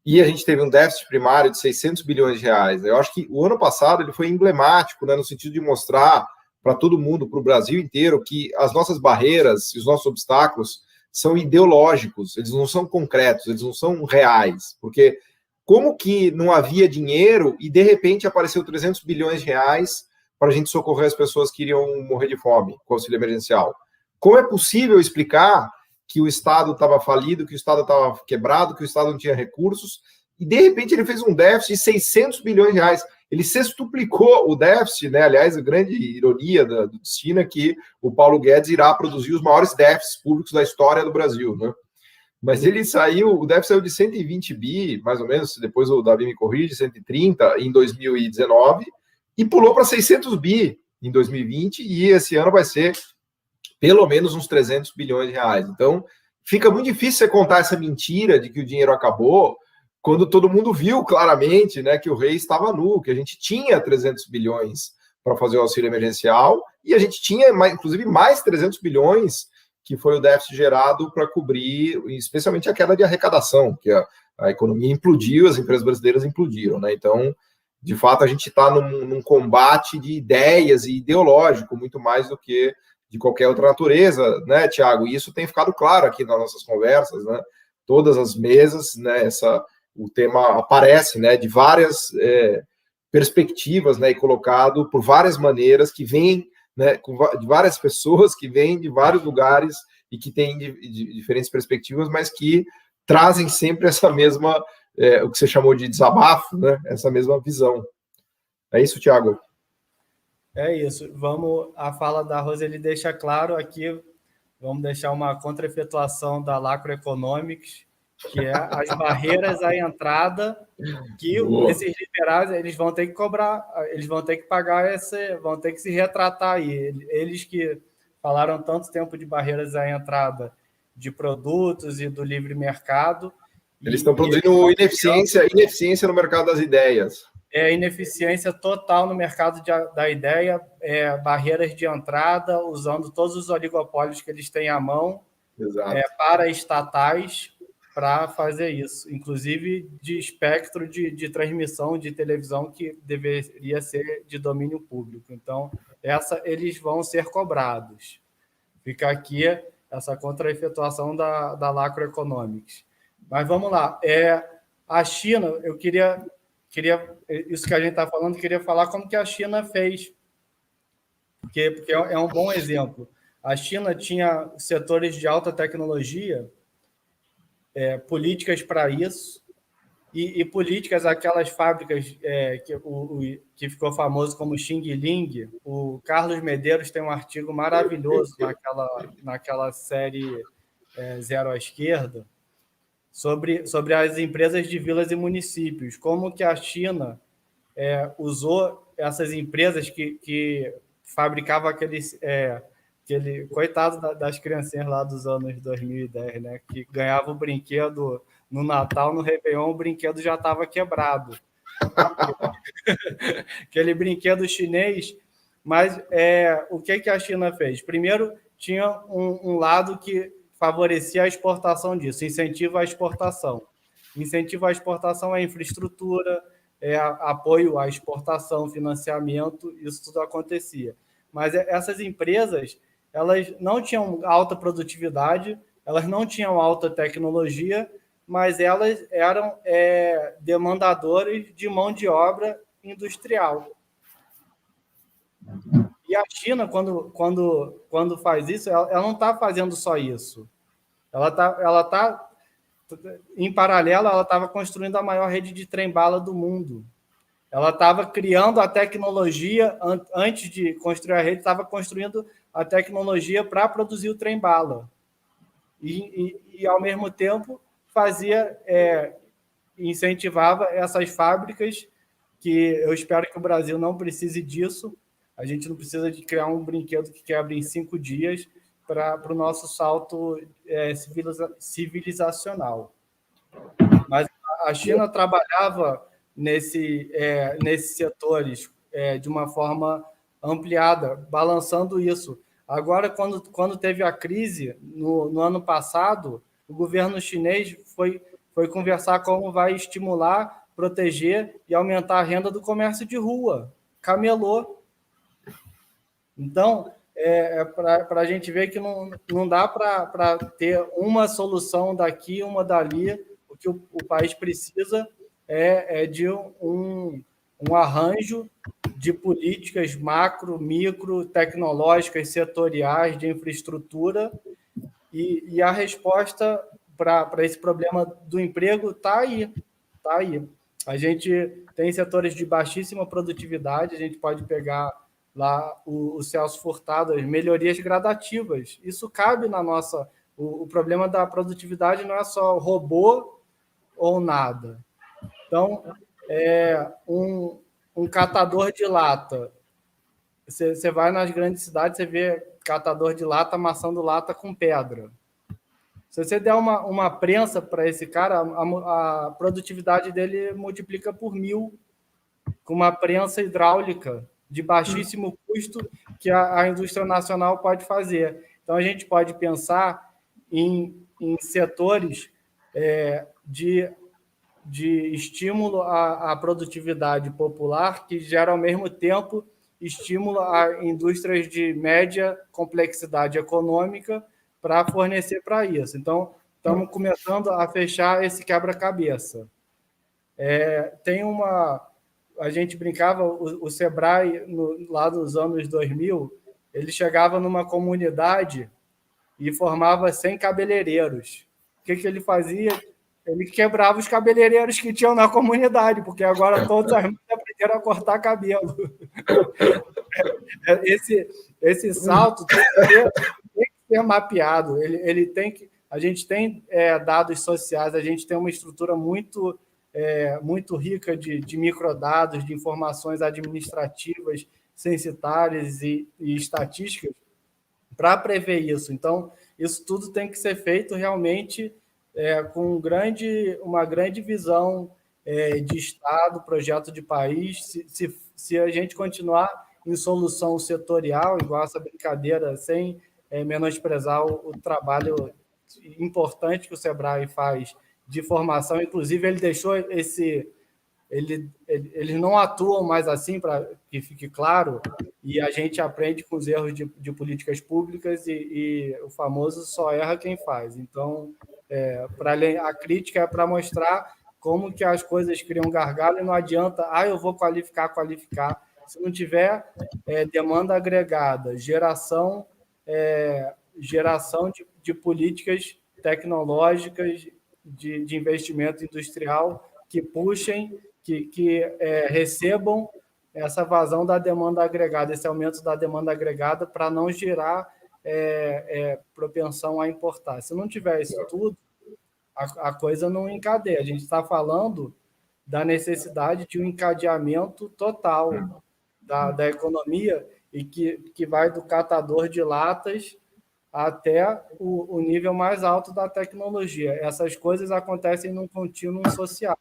E a gente teve um déficit primário de 600 bilhões de reais. Eu acho que o ano passado ele foi emblemático, né, no sentido de mostrar para todo mundo, para o Brasil inteiro, que as nossas barreiras e os nossos obstáculos são ideológicos, eles não são concretos, eles não são reais. Porque como que não havia dinheiro e, de repente, apareceu 300 bilhões de reais para a gente socorrer as pessoas que iriam morrer de fome com o auxílio emergencial? Como é possível explicar que o Estado estava falido, que o Estado estava quebrado, que o Estado não tinha recursos, e, de repente, ele fez um déficit de 600 bilhões de reais. Ele sextuplicou o déficit, né? Aliás, a grande ironia do destino é que o Paulo Guedes irá produzir os maiores déficits públicos da história do Brasil, né? Mas ele o déficit saiu de 120 bi, mais ou menos, depois o Davi me corrige, 130 em 2019, e pulou para 600 bi em 2020, e esse ano vai ser pelo menos uns 300 bilhões de reais. Então, fica muito difícil você contar essa mentira de que o dinheiro acabou, quando todo mundo viu claramente, né, que o rei estava nu, que a gente tinha 300 bilhões para fazer o auxílio emergencial, e a gente tinha, inclusive, mais 300 bilhões que foi o déficit gerado para cobrir, especialmente a queda de arrecadação, que a economia implodiu, as empresas brasileiras implodiram, né? Então, de fato, a gente está num combate de ideias e ideológico, muito mais do que de qualquer outra natureza, né, Tiago? E isso tem ficado claro aqui nas nossas conversas, né? Todas as mesas, né? O tema aparece, né? De várias perspectivas, né? E colocado por várias maneiras que vêm, né, de várias pessoas que vêm de vários lugares e que têm de diferentes perspectivas, mas que trazem sempre essa mesma, o que você chamou de desabafo, né, essa mesma visão. É isso, Tiago? É isso. A fala da Roseli deixa claro aqui, vamos deixar uma contra-efetuação da Lacroeconomics, que é as barreiras à entrada que esses liberais eles vão ter que cobrar, eles vão ter que pagar vão ter que se retratar aí. Eles que falaram tanto tempo de barreiras à entrada de produtos e do livre mercado. Eles estão produzindo ineficiência no mercado das ideias. Ineficiência total no mercado da ideia, barreiras de entrada, usando todos os oligopólios que eles têm à mão, para estatais, para fazer isso, inclusive de espectro de transmissão de televisão que deveria ser de domínio público. Então, eles vão ser cobrados. Fica aqui essa contra-efetuação da Lacroeconomics. Mas vamos lá. A China, eu queria isso que a gente está falando, queria falar como que a China fez, porque é um bom exemplo. A China tinha setores de alta tecnologia, políticas para isso, e políticas, aquelas fábricas que ficou famoso como Xing Ling. O Carlos Medeiros tem um artigo maravilhoso naquela série Zero à Esquerda, sobre as empresas de vilas e municípios, como que a China usou essas empresas que fabricavam coitado das criancinhas lá dos anos 2010, né? Que ganhava o brinquedo no Natal, no Réveillon, o brinquedo já estava quebrado. Aquele brinquedo chinês. Mas o que a China fez? Primeiro, tinha um lado que favorecia a exportação disso, incentiva a exportação. Incentivo à exportação é infraestrutura, apoio à exportação, financiamento, isso tudo acontecia. Mas essas empresas, elas não tinham alta produtividade, elas não tinham alta tecnologia, mas elas eram demandadoras de mão de obra industrial. E a China, quando faz isso, ela não está fazendo só isso. Em paralelo, ela estava construindo a maior rede de trem-bala do mundo. Ela estava criando a tecnologia, antes de construir a rede, estava construindo a tecnologia para produzir o trem-bala. E, ao mesmo tempo, incentivava essas fábricas, que eu espero que o Brasil não precise disso. A gente não precisa de criar um brinquedo que quebra em 5 dias para o nosso salto civilizacional. Mas a China trabalhava nesses setores de uma forma ampliada, balançando isso. Agora, quando teve a crise, no ano passado, o governo chinês foi conversar como vai estimular, proteger e aumentar a renda do comércio de rua. Camelô. Então, para a gente ver que não dá para ter uma solução daqui, uma dali. O que o país precisa é de um arranjo de políticas macro, micro, tecnológicas, setoriais, de infraestrutura, e a resposta para esse problema do emprego está aí. Tá aí. A gente tem setores de baixíssima produtividade, a gente pode pegar lá o Celso Furtado, as melhorias gradativas. Isso cabe na nossa... O problema da produtividade não é só robô ou nada. Então, um catador de lata. Você vai nas grandes cidades, você vê catador de lata amassando lata com pedra. Se você der uma prensa para esse cara, a produtividade dele multiplica por 1000, com uma prensa hidráulica de baixíssimo custo que a indústria nacional pode fazer. Então, a gente pode pensar em setores de estímulo à produtividade popular, que gera, ao mesmo tempo, estímulo a indústrias de média complexidade econômica para fornecer para isso. Então, estamos começando a fechar esse quebra-cabeça. A gente brincava, o Sebrae, lá dos anos 2000, ele chegava numa comunidade e formava 100 cabeleireiros. O que ele fazia? Ele quebrava os cabeleireiros que tinham na comunidade, porque agora todos as mães aprenderam a cortar cabelo. Esse salto tem que ser mapeado. A gente tem dados sociais, a gente tem uma estrutura muito rica de microdados, de informações administrativas, censitárias e estatísticas para prever isso. Então, isso tudo tem que ser feito realmente com uma grande visão de Estado, projeto de país. Se a gente continuar em solução setorial, igual essa brincadeira, sem menosprezar o trabalho importante que o Sebrae faz de formação, inclusive ele deixou eles não atuam mais assim, para que fique claro, e a gente aprende com os erros de políticas públicas e o famoso só erra quem faz. Então, a crítica é para mostrar como que as coisas criam gargalo e não adianta, eu vou qualificar. Se não tiver demanda agregada, geração de políticas tecnológicas de investimento industrial que puxem, que recebam essa vazão da demanda agregada, esse aumento da demanda agregada, para não gerar propensão a importar. Se não tiver isso tudo, a coisa não encadeia. A gente está falando da necessidade de um encadeamento total da economia e que vai do catador de latas até o nível mais alto da tecnologia. Essas coisas acontecem num contínuo social.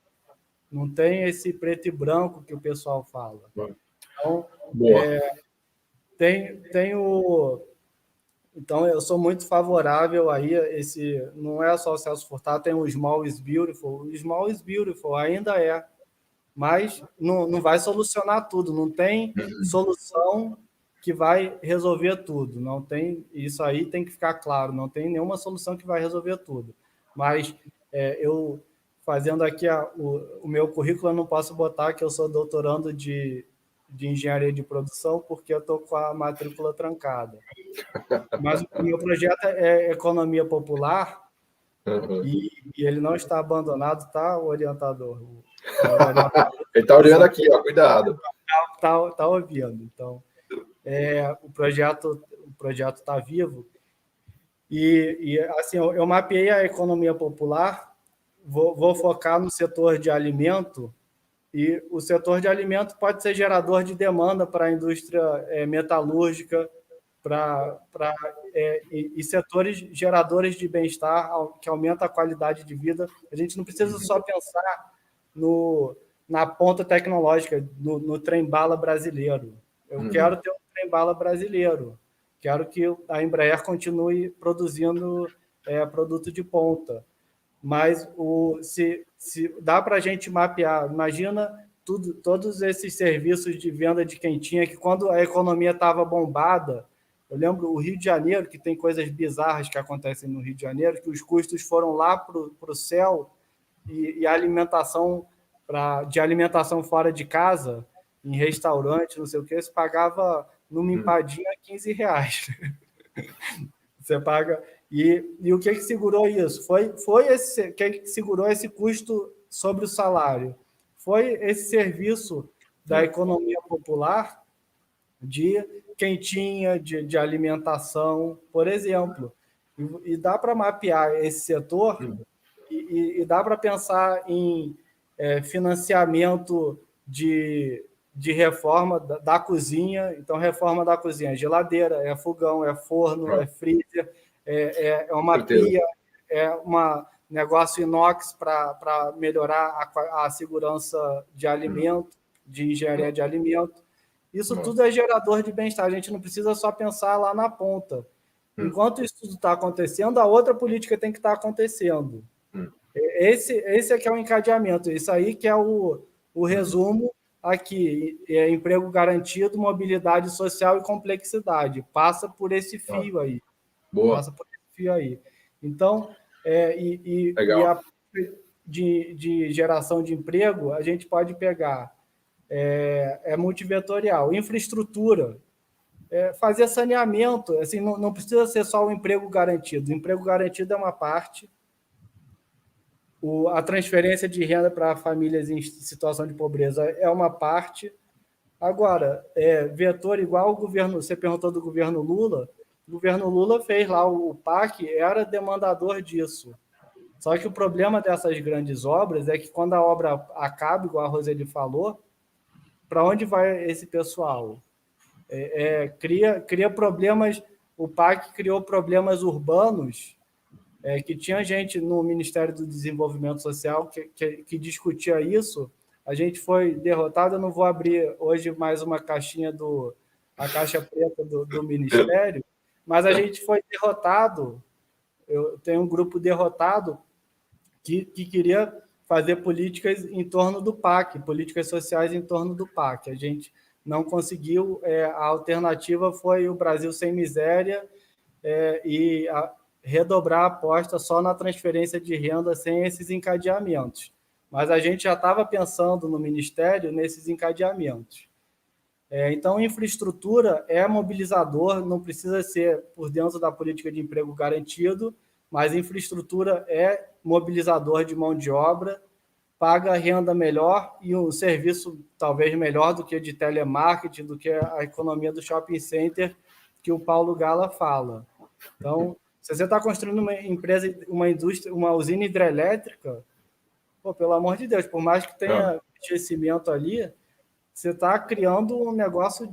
Não tem esse preto e branco que o pessoal fala. Então, Então, eu sou muito favorável aí. Não é só o Celso Furtado, tem o Small is Beautiful. O Small is Beautiful ainda mas não vai solucionar tudo. Não tem solução que vai resolver tudo. Não tem, isso aí tem que ficar claro, não tem nenhuma solução que vai resolver tudo. Mas eu, fazendo aqui o meu currículo, eu não posso botar que eu sou doutorando de engenharia de produção, porque eu estou com a matrícula trancada. Mas o meu projeto é economia popular, e ele não está abandonado, tá, o orientador? Ele está olhando aqui, ó, cuidado. Tá ouvindo. Então, o projeto está vivo. E assim, eu mapeei a economia popular, vou focar no setor de alimento, e o setor de alimento pode ser gerador de demanda para a indústria metalúrgica, e setores geradores de bem-estar, que aumenta a qualidade de vida. A gente não precisa só pensar na ponta tecnológica, no trem-bala brasileiro. Eu quero ter um trem-bala brasileiro. Quero que a Embraer continue produzindo produto de ponta. Mas se dá para a gente mapear, imagina todos esses serviços de venda de quentinha, que quando a economia estava bombada, eu lembro o Rio de Janeiro, que tem coisas bizarras que acontecem no Rio de Janeiro, que os custos foram lá para o céu, e a alimentação, de alimentação fora de casa, em restaurante, não sei o que, você pagava numa empadinha R$15. Você paga. E o que segurou isso? Foi esse que segurou esse custo sobre o salário? Foi esse serviço da economia popular de quentinha, de alimentação, por exemplo. E dá para mapear esse setor e dá para pensar em financiamento de reforma da cozinha. Então, reforma da cozinha: geladeira, fogão, forno, freezer, uma pia, um negócio inox para melhorar a segurança de alimento, de engenharia de alimento. Isso tudo é gerador de bem-estar. A gente não precisa só pensar lá na ponta. Enquanto isso tudo está acontecendo, a outra política tem que estar acontecendo. Esse é que é o encadeamento. Isso aí que é o resumo aqui. Emprego garantido, mobilidade social e complexidade. Passa por esse fio aí. Boa. Passa por esse fio aí. Então, de geração de emprego, a gente pode pegar multivetorial, infraestrutura, fazer saneamento. Assim, não precisa ser só o emprego garantido. O emprego garantido é uma parte. A transferência de renda para famílias em situação de pobreza é uma parte. Agora, vetor igual o governo, você perguntou do governo Lula, o governo Lula fez lá o PAC, era demandador disso. Só que o problema dessas grandes obras é que quando a obra acaba, igual a Roseli falou, para onde vai esse pessoal? Cria problemas. O PAC criou problemas urbanos, que tinha gente no Ministério do Desenvolvimento Social que discutia isso. A gente foi derrotado. Eu não vou abrir hoje mais uma caixinha a caixa preta do Ministério, mas a gente foi derrotado. Eu tenho um grupo derrotado que queria fazer políticas em torno do PAC, políticas sociais em torno do PAC. A gente não conseguiu. A alternativa foi o Brasil Sem Miséria e redobrar a aposta só na transferência de renda sem esses encadeamentos. Mas a gente já estava pensando no Ministério nesses encadeamentos. Então, infraestrutura é mobilizador, não precisa ser por dentro da política de emprego garantido, mas infraestrutura é mobilizador de mão de obra, paga renda melhor e um serviço talvez melhor do que de telemarketing, do que a economia do shopping center que o Paulo Gala fala. Então, se você está construindo uma empresa, uma indústria, uma usina hidrelétrica, pelo amor de Deus, por mais que tenha abastecimento ali, você está criando um negócio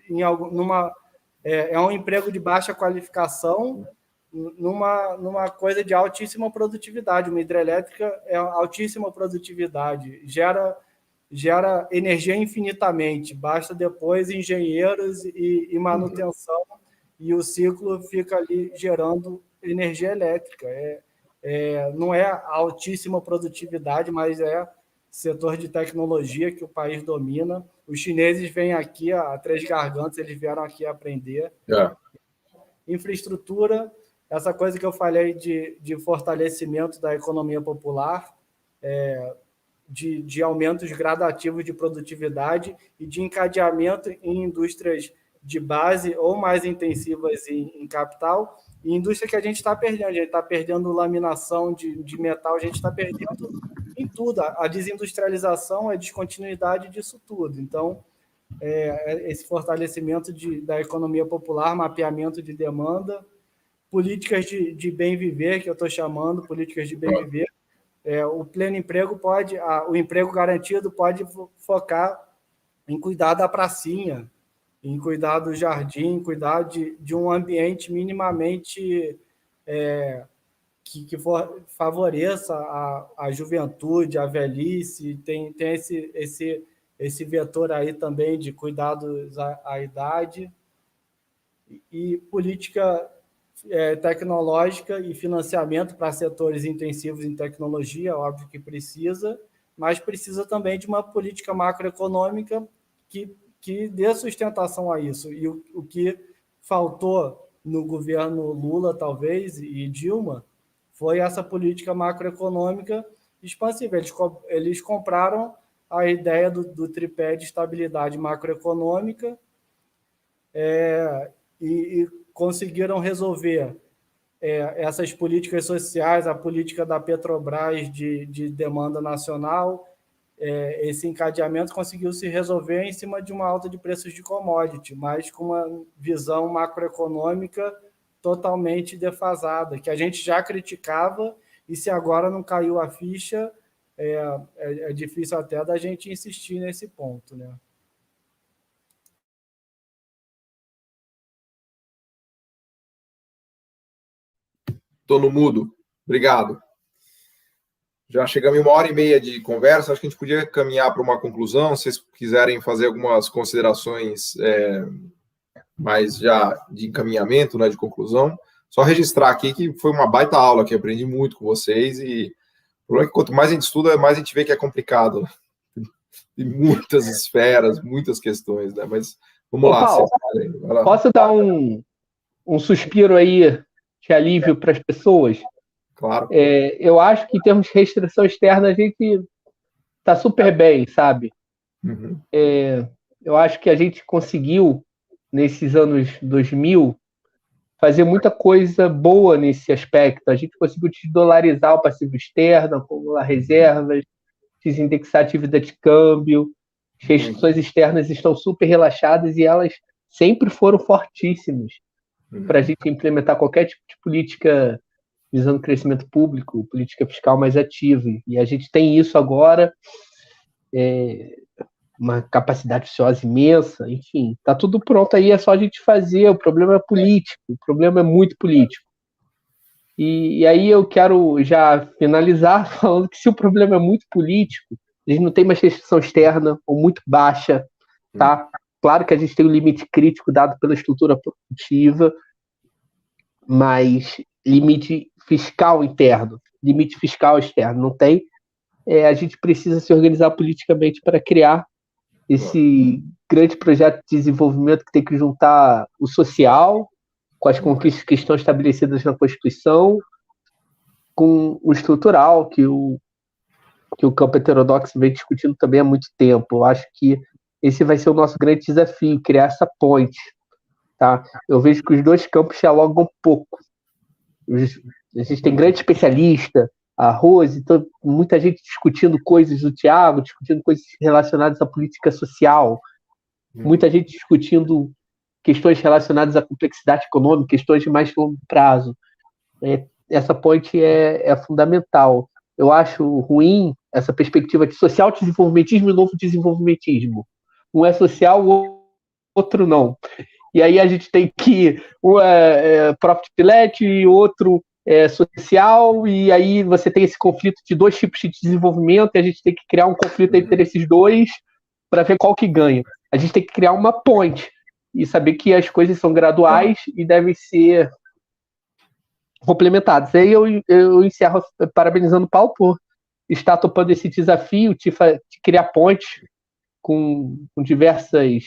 um emprego de baixa qualificação numa coisa de altíssima produtividade. Uma hidrelétrica é altíssima produtividade, gera energia infinitamente, basta depois engenheiros e manutenção, e o ciclo fica ali gerando energia elétrica. Não é altíssima produtividade, mas setor de tecnologia que o país domina. Os chineses vêm aqui a três gargantas, eles vieram aqui aprender. Infraestrutura, essa coisa que eu falei de fortalecimento da economia popular, de aumentos gradativos de produtividade e de encadeamento em indústrias de base ou mais intensivas em capital, e indústria que a gente está perdendo laminação de metal, a gente está perdendo em tudo. A desindustrialização é descontinuidade disso tudo. Então, esse fortalecimento da economia popular, mapeamento de demanda, políticas de bem viver, que eu estou chamando, políticas de bem viver. O pleno emprego o emprego garantido pode focar em cuidar da pracinha, em cuidar do jardim, em cuidar de um ambiente minimamente que favoreça a juventude, a velhice. Tem esse vetor aí também de cuidados à idade. E política tecnológica e financiamento para setores intensivos em tecnologia, óbvio que precisa, mas precisa também de uma política macroeconômica que dê sustentação a isso. E o que faltou no governo Lula, talvez, e Dilma, foi essa política macroeconômica expansiva. Eles compraram a ideia do tripé de estabilidade macroeconômica e conseguiram resolver essas políticas sociais, a política da Petrobras de demanda nacional. Esse encadeamento conseguiu se resolver em cima de uma alta de preços de commodity, mas com uma visão macroeconômica totalmente defasada, que a gente já criticava, e se agora não caiu a ficha, é difícil até da gente insistir nesse ponto, né? Estou no mudo. Obrigado. Já chegamos em 1h30 de conversa, acho que a gente podia caminhar para uma conclusão, se vocês quiserem fazer algumas considerações mais já de encaminhamento, né, de conclusão. Só registrar aqui que foi uma baita aula, que eu aprendi muito com vocês, e o problema é que quanto mais a gente estuda, mais a gente vê que é complicado. Tem muitas esferas, muitas questões, né? Mas vamos lá. Paulo, posso dar um suspiro aí de alívio para as pessoas? Claro. Eu acho que em termos de restrição externa a gente está super bem, sabe? Uhum. Eu acho que a gente conseguiu, nesses anos 2000, fazer muita coisa boa nesse aspecto. A gente conseguiu desdolarizar o passivo externo, acumular reservas, desindexar a atividade de câmbio. As restrições externas estão super relaxadas e elas sempre foram fortíssimas para a gente implementar qualquer tipo de política visando crescimento público, política fiscal mais ativa. E a gente tem isso agora, uma capacidade ociosa imensa, enfim, está tudo pronto aí, é só a gente fazer. O problema é político, o problema é muito político. E aí eu quero já finalizar falando que se o problema é muito político, a gente não tem mais restrição externa, ou muito baixa, tá? Claro que a gente tem um limite crítico dado pela estrutura produtiva, mas limite fiscal interno, limite fiscal externo não tem. A gente precisa se organizar politicamente para criar esse grande projeto de desenvolvimento que tem que juntar o social com as conquistas que estão estabelecidas na Constituição, com o estrutural que o campo heterodoxo vem discutindo também há muito tempo. Eu acho que esse vai ser o nosso grande desafio, criar essa ponte. Tá? Eu vejo que os dois campos dialogam um pouco. A gente tem grande especialista, a Rose, então, muita gente discutindo coisas do Thiago, discutindo coisas relacionadas à política social, muita gente discutindo questões relacionadas à complexidade econômica, questões de mais longo prazo. Essa ponte é fundamental. Eu acho ruim essa perspectiva de social desenvolvimentismo e novo desenvolvimentismo. Um é social, o outro não. E aí a gente tem que um profit-led e outro social, e aí você tem esse conflito de dois tipos de desenvolvimento, e a gente tem que criar um conflito entre esses dois para ver qual que ganha. A gente tem que criar uma ponte e saber que as coisas são graduais e devem ser complementadas. Aí eu encerro parabenizando o Paulo por estar topando esse desafio de criar pontes com diversas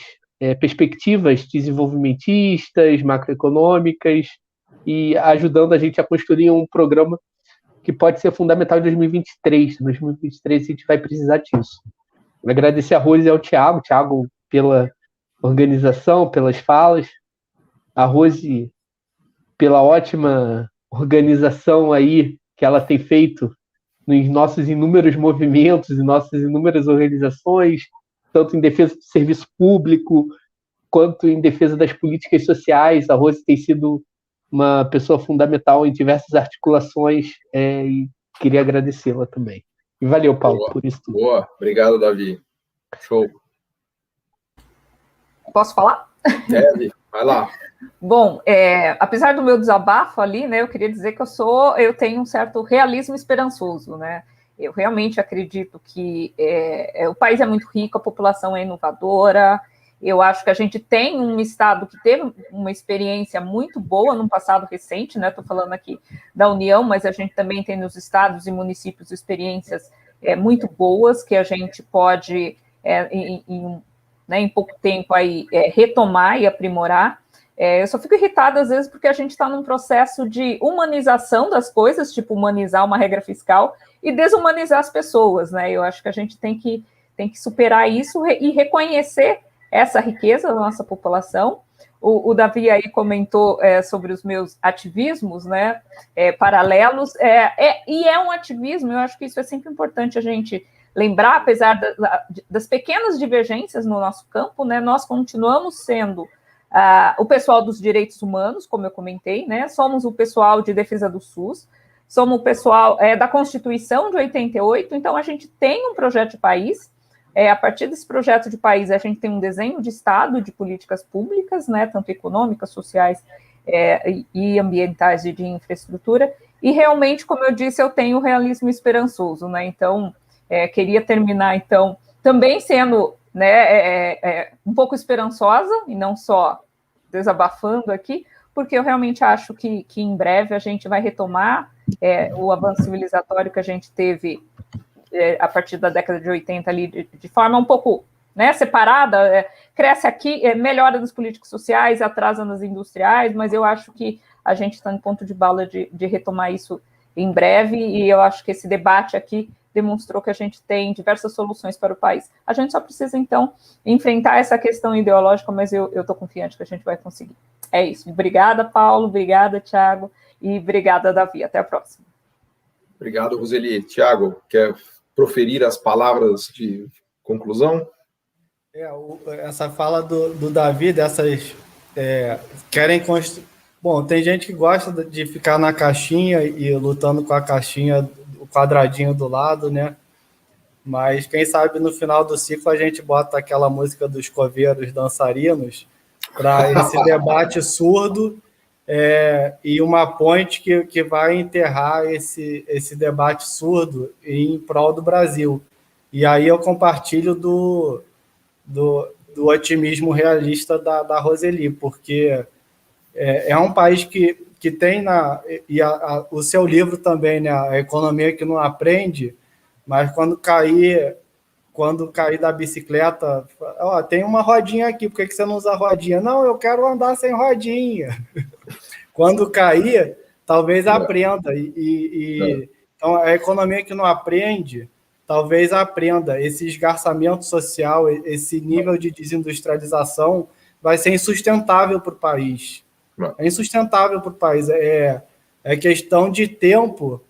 perspectivas desenvolvimentistas, macroeconômicas, e ajudando a gente a construir um programa que pode ser fundamental em 2023. Em 2023 a gente vai precisar disso. Agradecer a Rose e ao Thiago pela organização, pelas falas, a Rose pela ótima organização aí que ela tem feito nos nossos inúmeros movimentos e nossas inúmeras organizações, tanto em defesa do serviço público, quanto em defesa das políticas sociais. A Rose tem sido uma pessoa fundamental em diversas articulações, e queria agradecê-la também. E valeu, Paulo, por isso tudo. Boa, obrigado, Davi. Show. Posso falar? Vai lá. Bom, apesar do meu desabafo ali, né, eu queria dizer que eu tenho um certo realismo esperançoso, né? Eu realmente acredito que o país é muito rico, a população é inovadora. Eu acho que a gente tem um estado que teve uma experiência muito boa no passado recente, né? Estou falando aqui da União, mas a gente também tem nos estados e municípios experiências muito boas que a gente pode, em pouco tempo, aí, retomar e aprimorar. Eu só fico irritada, às vezes, porque a gente está num processo de humanização das coisas, tipo humanizar uma regra fiscal e desumanizar as pessoas, né? Eu acho que a gente tem que superar isso e reconhecer essa riqueza da nossa população. O Davi aí comentou sobre os meus ativismos, né, paralelos, e é um ativismo. Eu acho que isso é sempre importante a gente lembrar, apesar das pequenas divergências no nosso campo, né, nós continuamos sendo o pessoal dos direitos humanos, como eu comentei, né, somos o pessoal de defesa do SUS, somos o pessoal da Constituição de 88, então a gente tem um projeto de país. A partir desse projeto de país, a gente tem um desenho de Estado de políticas públicas, né, tanto econômicas, sociais e ambientais e de infraestrutura, e realmente, como eu disse, eu tenho realismo esperançoso, né, então, queria terminar, então, também sendo, né, um pouco esperançosa, e não só desabafando aqui, porque eu realmente acho que em breve a gente vai retomar o avanço civilizatório que a gente teve a partir da década de 80 ali, de forma um pouco, né, separada, cresce aqui, melhora nas políticas sociais, atrasa nas industriais, mas eu acho que a gente está em ponto de bala de retomar isso em breve, e eu acho que esse debate aqui demonstrou que a gente tem diversas soluções para o país. A gente só precisa, então, enfrentar essa questão ideológica, mas eu estou confiante que a gente vai conseguir. É isso. Obrigada, Paulo, obrigada, Thiago, e obrigada, Davi. Até a próxima. Obrigado, Roseli. Thiago, quer proferir as palavras de conclusão? Essa fala do Davi, dessas querem construir. Bom, tem gente que gosta de ficar na caixinha e lutando com a caixinha, o quadradinho do lado, né? Mas quem sabe no final do ciclo a gente bota aquela música dos coveiros dançarinos para esse debate surdo, e uma ponte que vai enterrar esse debate surdo em prol do Brasil. E aí eu compartilho do otimismo realista da Roseli, porque é um país que tem o seu livro também, né, a economia que não aprende, mas quando cair da bicicleta, tem uma rodinha aqui, por que você não usa rodinha? Não, eu quero andar sem rodinha. Quando cair, talvez aprenda. Então, a economia que não aprende, talvez aprenda. Esse esgarçamento social, esse nível de desindustrialização vai ser insustentável para o país. É insustentável para o país. É questão de tempo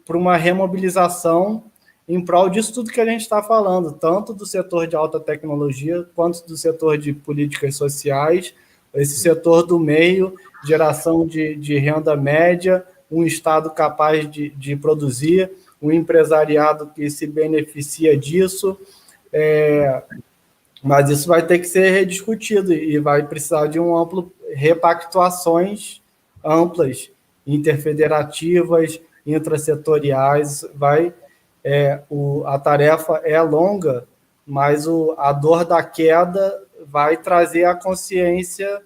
para uma remobilização em prol disso tudo que a gente está falando, tanto do setor de alta tecnologia, quanto do setor de políticas sociais, esse setor do meio, geração de renda média, um Estado capaz de produzir, um empresariado que se beneficia disso, mas isso vai ter que ser rediscutido e vai precisar de repactuações amplas, interfederativas, intrasetoriais, a tarefa é longa, mas a dor da queda vai trazer a consciência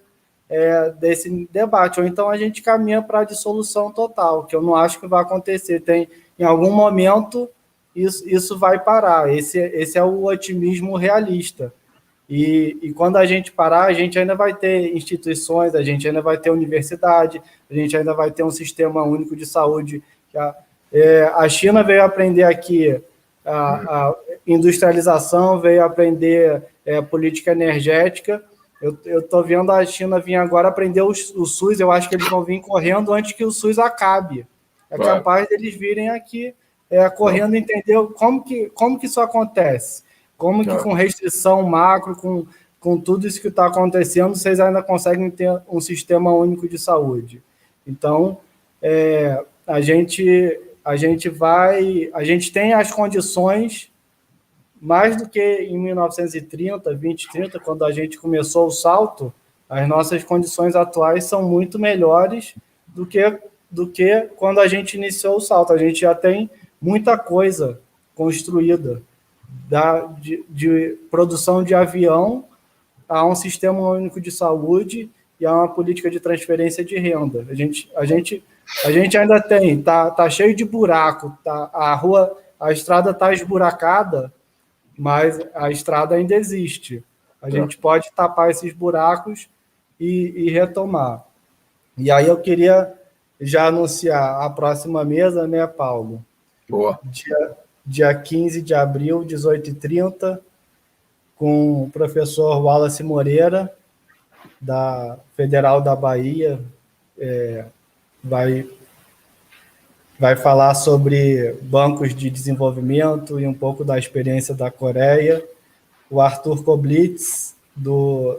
desse debate, ou então a gente caminha para a dissolução total, que eu não acho que vai acontecer. Em algum momento isso vai parar. Esse é o otimismo realista. E quando a gente parar, a gente ainda vai ter instituições, a gente ainda vai ter universidade, a gente ainda vai ter um sistema único de saúde. A China veio aprender aqui a industrialização, veio aprender política energética. Eu estou vendo a China vir agora aprender o SUS, eu acho que eles vão vir correndo antes que o SUS acabe. É capaz deles virem aqui correndo entender como que isso acontece. Como que com restrição macro, com tudo isso que está acontecendo, vocês ainda conseguem ter um sistema único de saúde. Então, a gente tem as condições, mais do que em 1930, 2030, quando a gente começou o salto, as nossas condições atuais são muito melhores do que quando a gente iniciou o salto. A gente já tem muita coisa construída, de produção de avião a um sistema único de saúde e a uma política de transferência de renda. A gente ainda tem, tá cheio de buraco, a estrada está esburacada, mas a estrada ainda existe. A gente pode tapar esses buracos e retomar. E aí eu queria já anunciar a próxima mesa, né, Paulo? Boa. Dia 15 de abril, 18h30, com o professor Wallace Moreira, da Federal da Bahia, vai falar sobre bancos de desenvolvimento e um pouco da experiência da Coreia. O Arthur Koblitz, do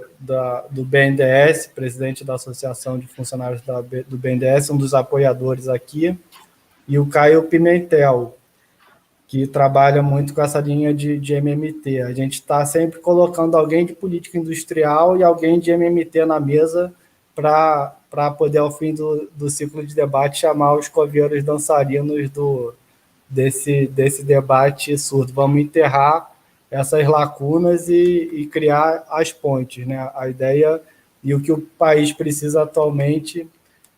BNDES, presidente da Associação de Funcionários do BNDES, um dos apoiadores aqui, e o Caio Pimentel, que trabalha muito com essa linha de MMT. A gente está sempre colocando alguém de política industrial e alguém de MMT na mesa para poder, ao fim do ciclo de debate, chamar os coveiros dançarinos desse debate surdo. Vamos enterrar essas lacunas e criar as pontes, né? A ideia e o que o país precisa atualmente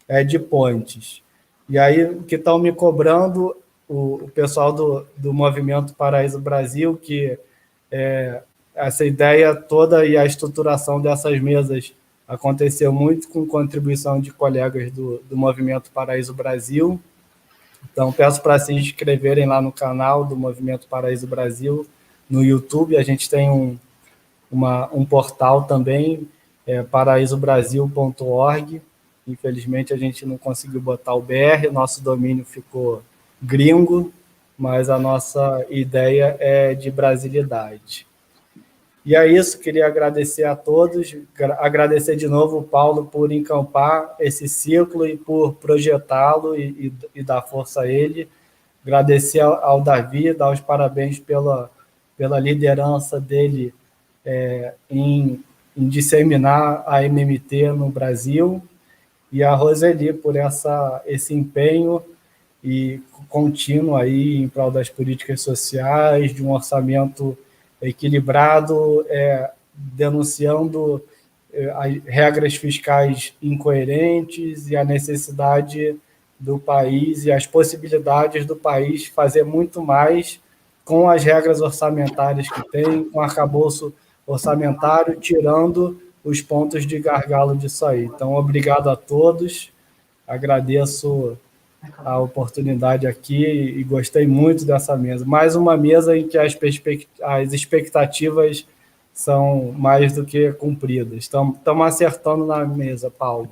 é de pontes. E aí, o que estão me cobrando, o pessoal do Movimento Paraíso Brasil, que essa ideia toda e a estruturação dessas mesas aconteceu muito com contribuição de colegas do Movimento Paraíso Brasil. Então, peço para se inscreverem lá no canal do Movimento Paraíso Brasil, no YouTube. A gente tem um portal também, paraísobrasil.org. Infelizmente, a gente não conseguiu botar o BR, nosso domínio ficou gringo, mas a nossa ideia é de brasilidade. E é isso, queria agradecer a todos, agradecer de novo o Paulo por encampar esse ciclo e por projetá-lo e dar força a ele. Agradecer ao Davi, dar os parabéns pela liderança dele em disseminar a MMT no Brasil, e a Roseli por esse empenho e contínuo aí em prol das políticas sociais, de um orçamento equilibrado, denunciando as regras fiscais incoerentes e a necessidade do país e as possibilidades do país fazer muito mais com as regras orçamentárias que tem, com o arcabouço orçamentário, tirando os pontos de gargalo disso aí. Então, obrigado a todos, agradeço a oportunidade aqui e gostei muito dessa mesa. Mais uma mesa em que as expectativas são mais do que cumpridas. Estamos acertando na mesa, Paulo.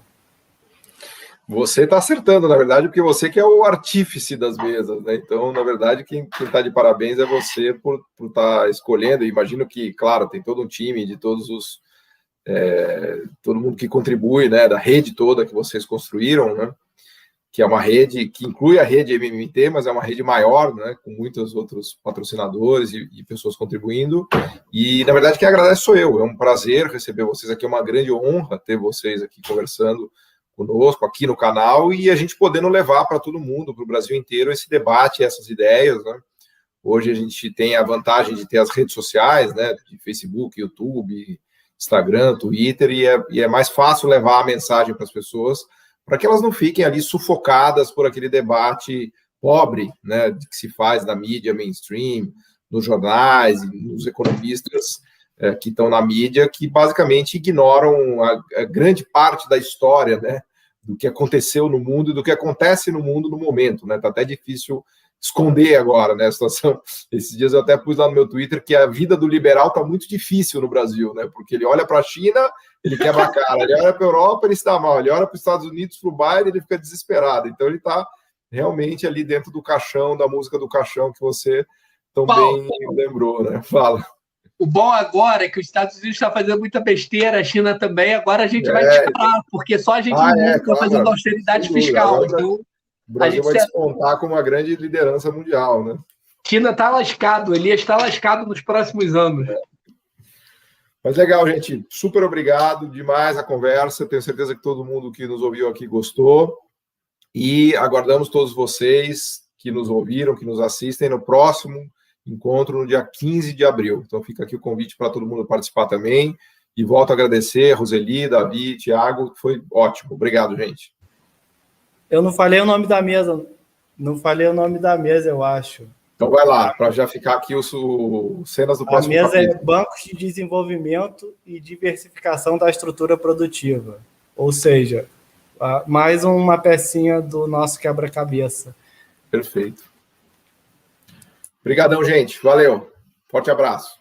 Você está acertando, na verdade, porque você que é o artífice das mesas, né? Então, na verdade, quem está de parabéns é você por estar escolhendo. Imagino que, claro, tem todo um time de todos os... todo mundo que contribui, né? Da rede toda que vocês construíram, né? Que é uma rede que inclui a rede MMT, mas é uma rede maior, né, com muitos outros patrocinadores e pessoas contribuindo. E, na verdade, quem agradece sou eu. É um prazer receber vocês aqui, é uma grande honra ter vocês aqui conversando conosco, aqui no canal, e a gente podendo levar para todo mundo, para o Brasil inteiro, esse debate, essas ideias, né? Hoje a gente tem a vantagem de ter as redes sociais, né, de Facebook, YouTube, Instagram, Twitter, e é mais fácil levar a mensagem para as pessoas, para que elas não fiquem ali sufocadas por aquele debate pobre, né, de que se faz na mídia mainstream, nos jornais, nos economistas que estão na mídia, que basicamente ignoram a grande parte da história, né, do que aconteceu no mundo e do que acontece no mundo no momento, né? Está até difícil esconder agora, né, a situação. Esses dias eu até pus lá no meu Twitter que a vida do liberal está muito difícil no Brasil, né, porque ele olha para a China, ele quebra a cara, ele olha para a Europa, ele está mal, ele olha para os Estados Unidos, para o baile, ele fica desesperado. Então ele está realmente ali dentro do caixão, da música do caixão que você também lembrou, né? Fala. O bom agora é que os Estados Unidos está fazendo muita besteira, a China também, agora a gente vai disparar, porque só a gente está fazendo austeridade fiscal. Então, o Brasil vai despontar como uma grande liderança mundial, né? China está lascado, Elias está lascado nos próximos anos. Mas legal, gente. Super obrigado demais a conversa. Tenho certeza que todo mundo que nos ouviu aqui gostou. E aguardamos todos vocês que nos ouviram, que nos assistem no próximo encontro no dia 15 de abril. Então fica aqui o convite para todo mundo participar também. E volto a agradecer, Roseli, Davi, Thiago, foi ótimo. Obrigado, gente. Eu não falei o nome da mesa. Não falei o nome da mesa, eu acho. Então vai lá, para já ficar aqui os cenas do próximo capítulo. A mesa capítulo. é Bancos de Desenvolvimento e Diversificação da Estrutura Produtiva. Ou seja, mais uma pecinha do nosso quebra-cabeça. Perfeito. Obrigadão, gente. Valeu. Forte abraço.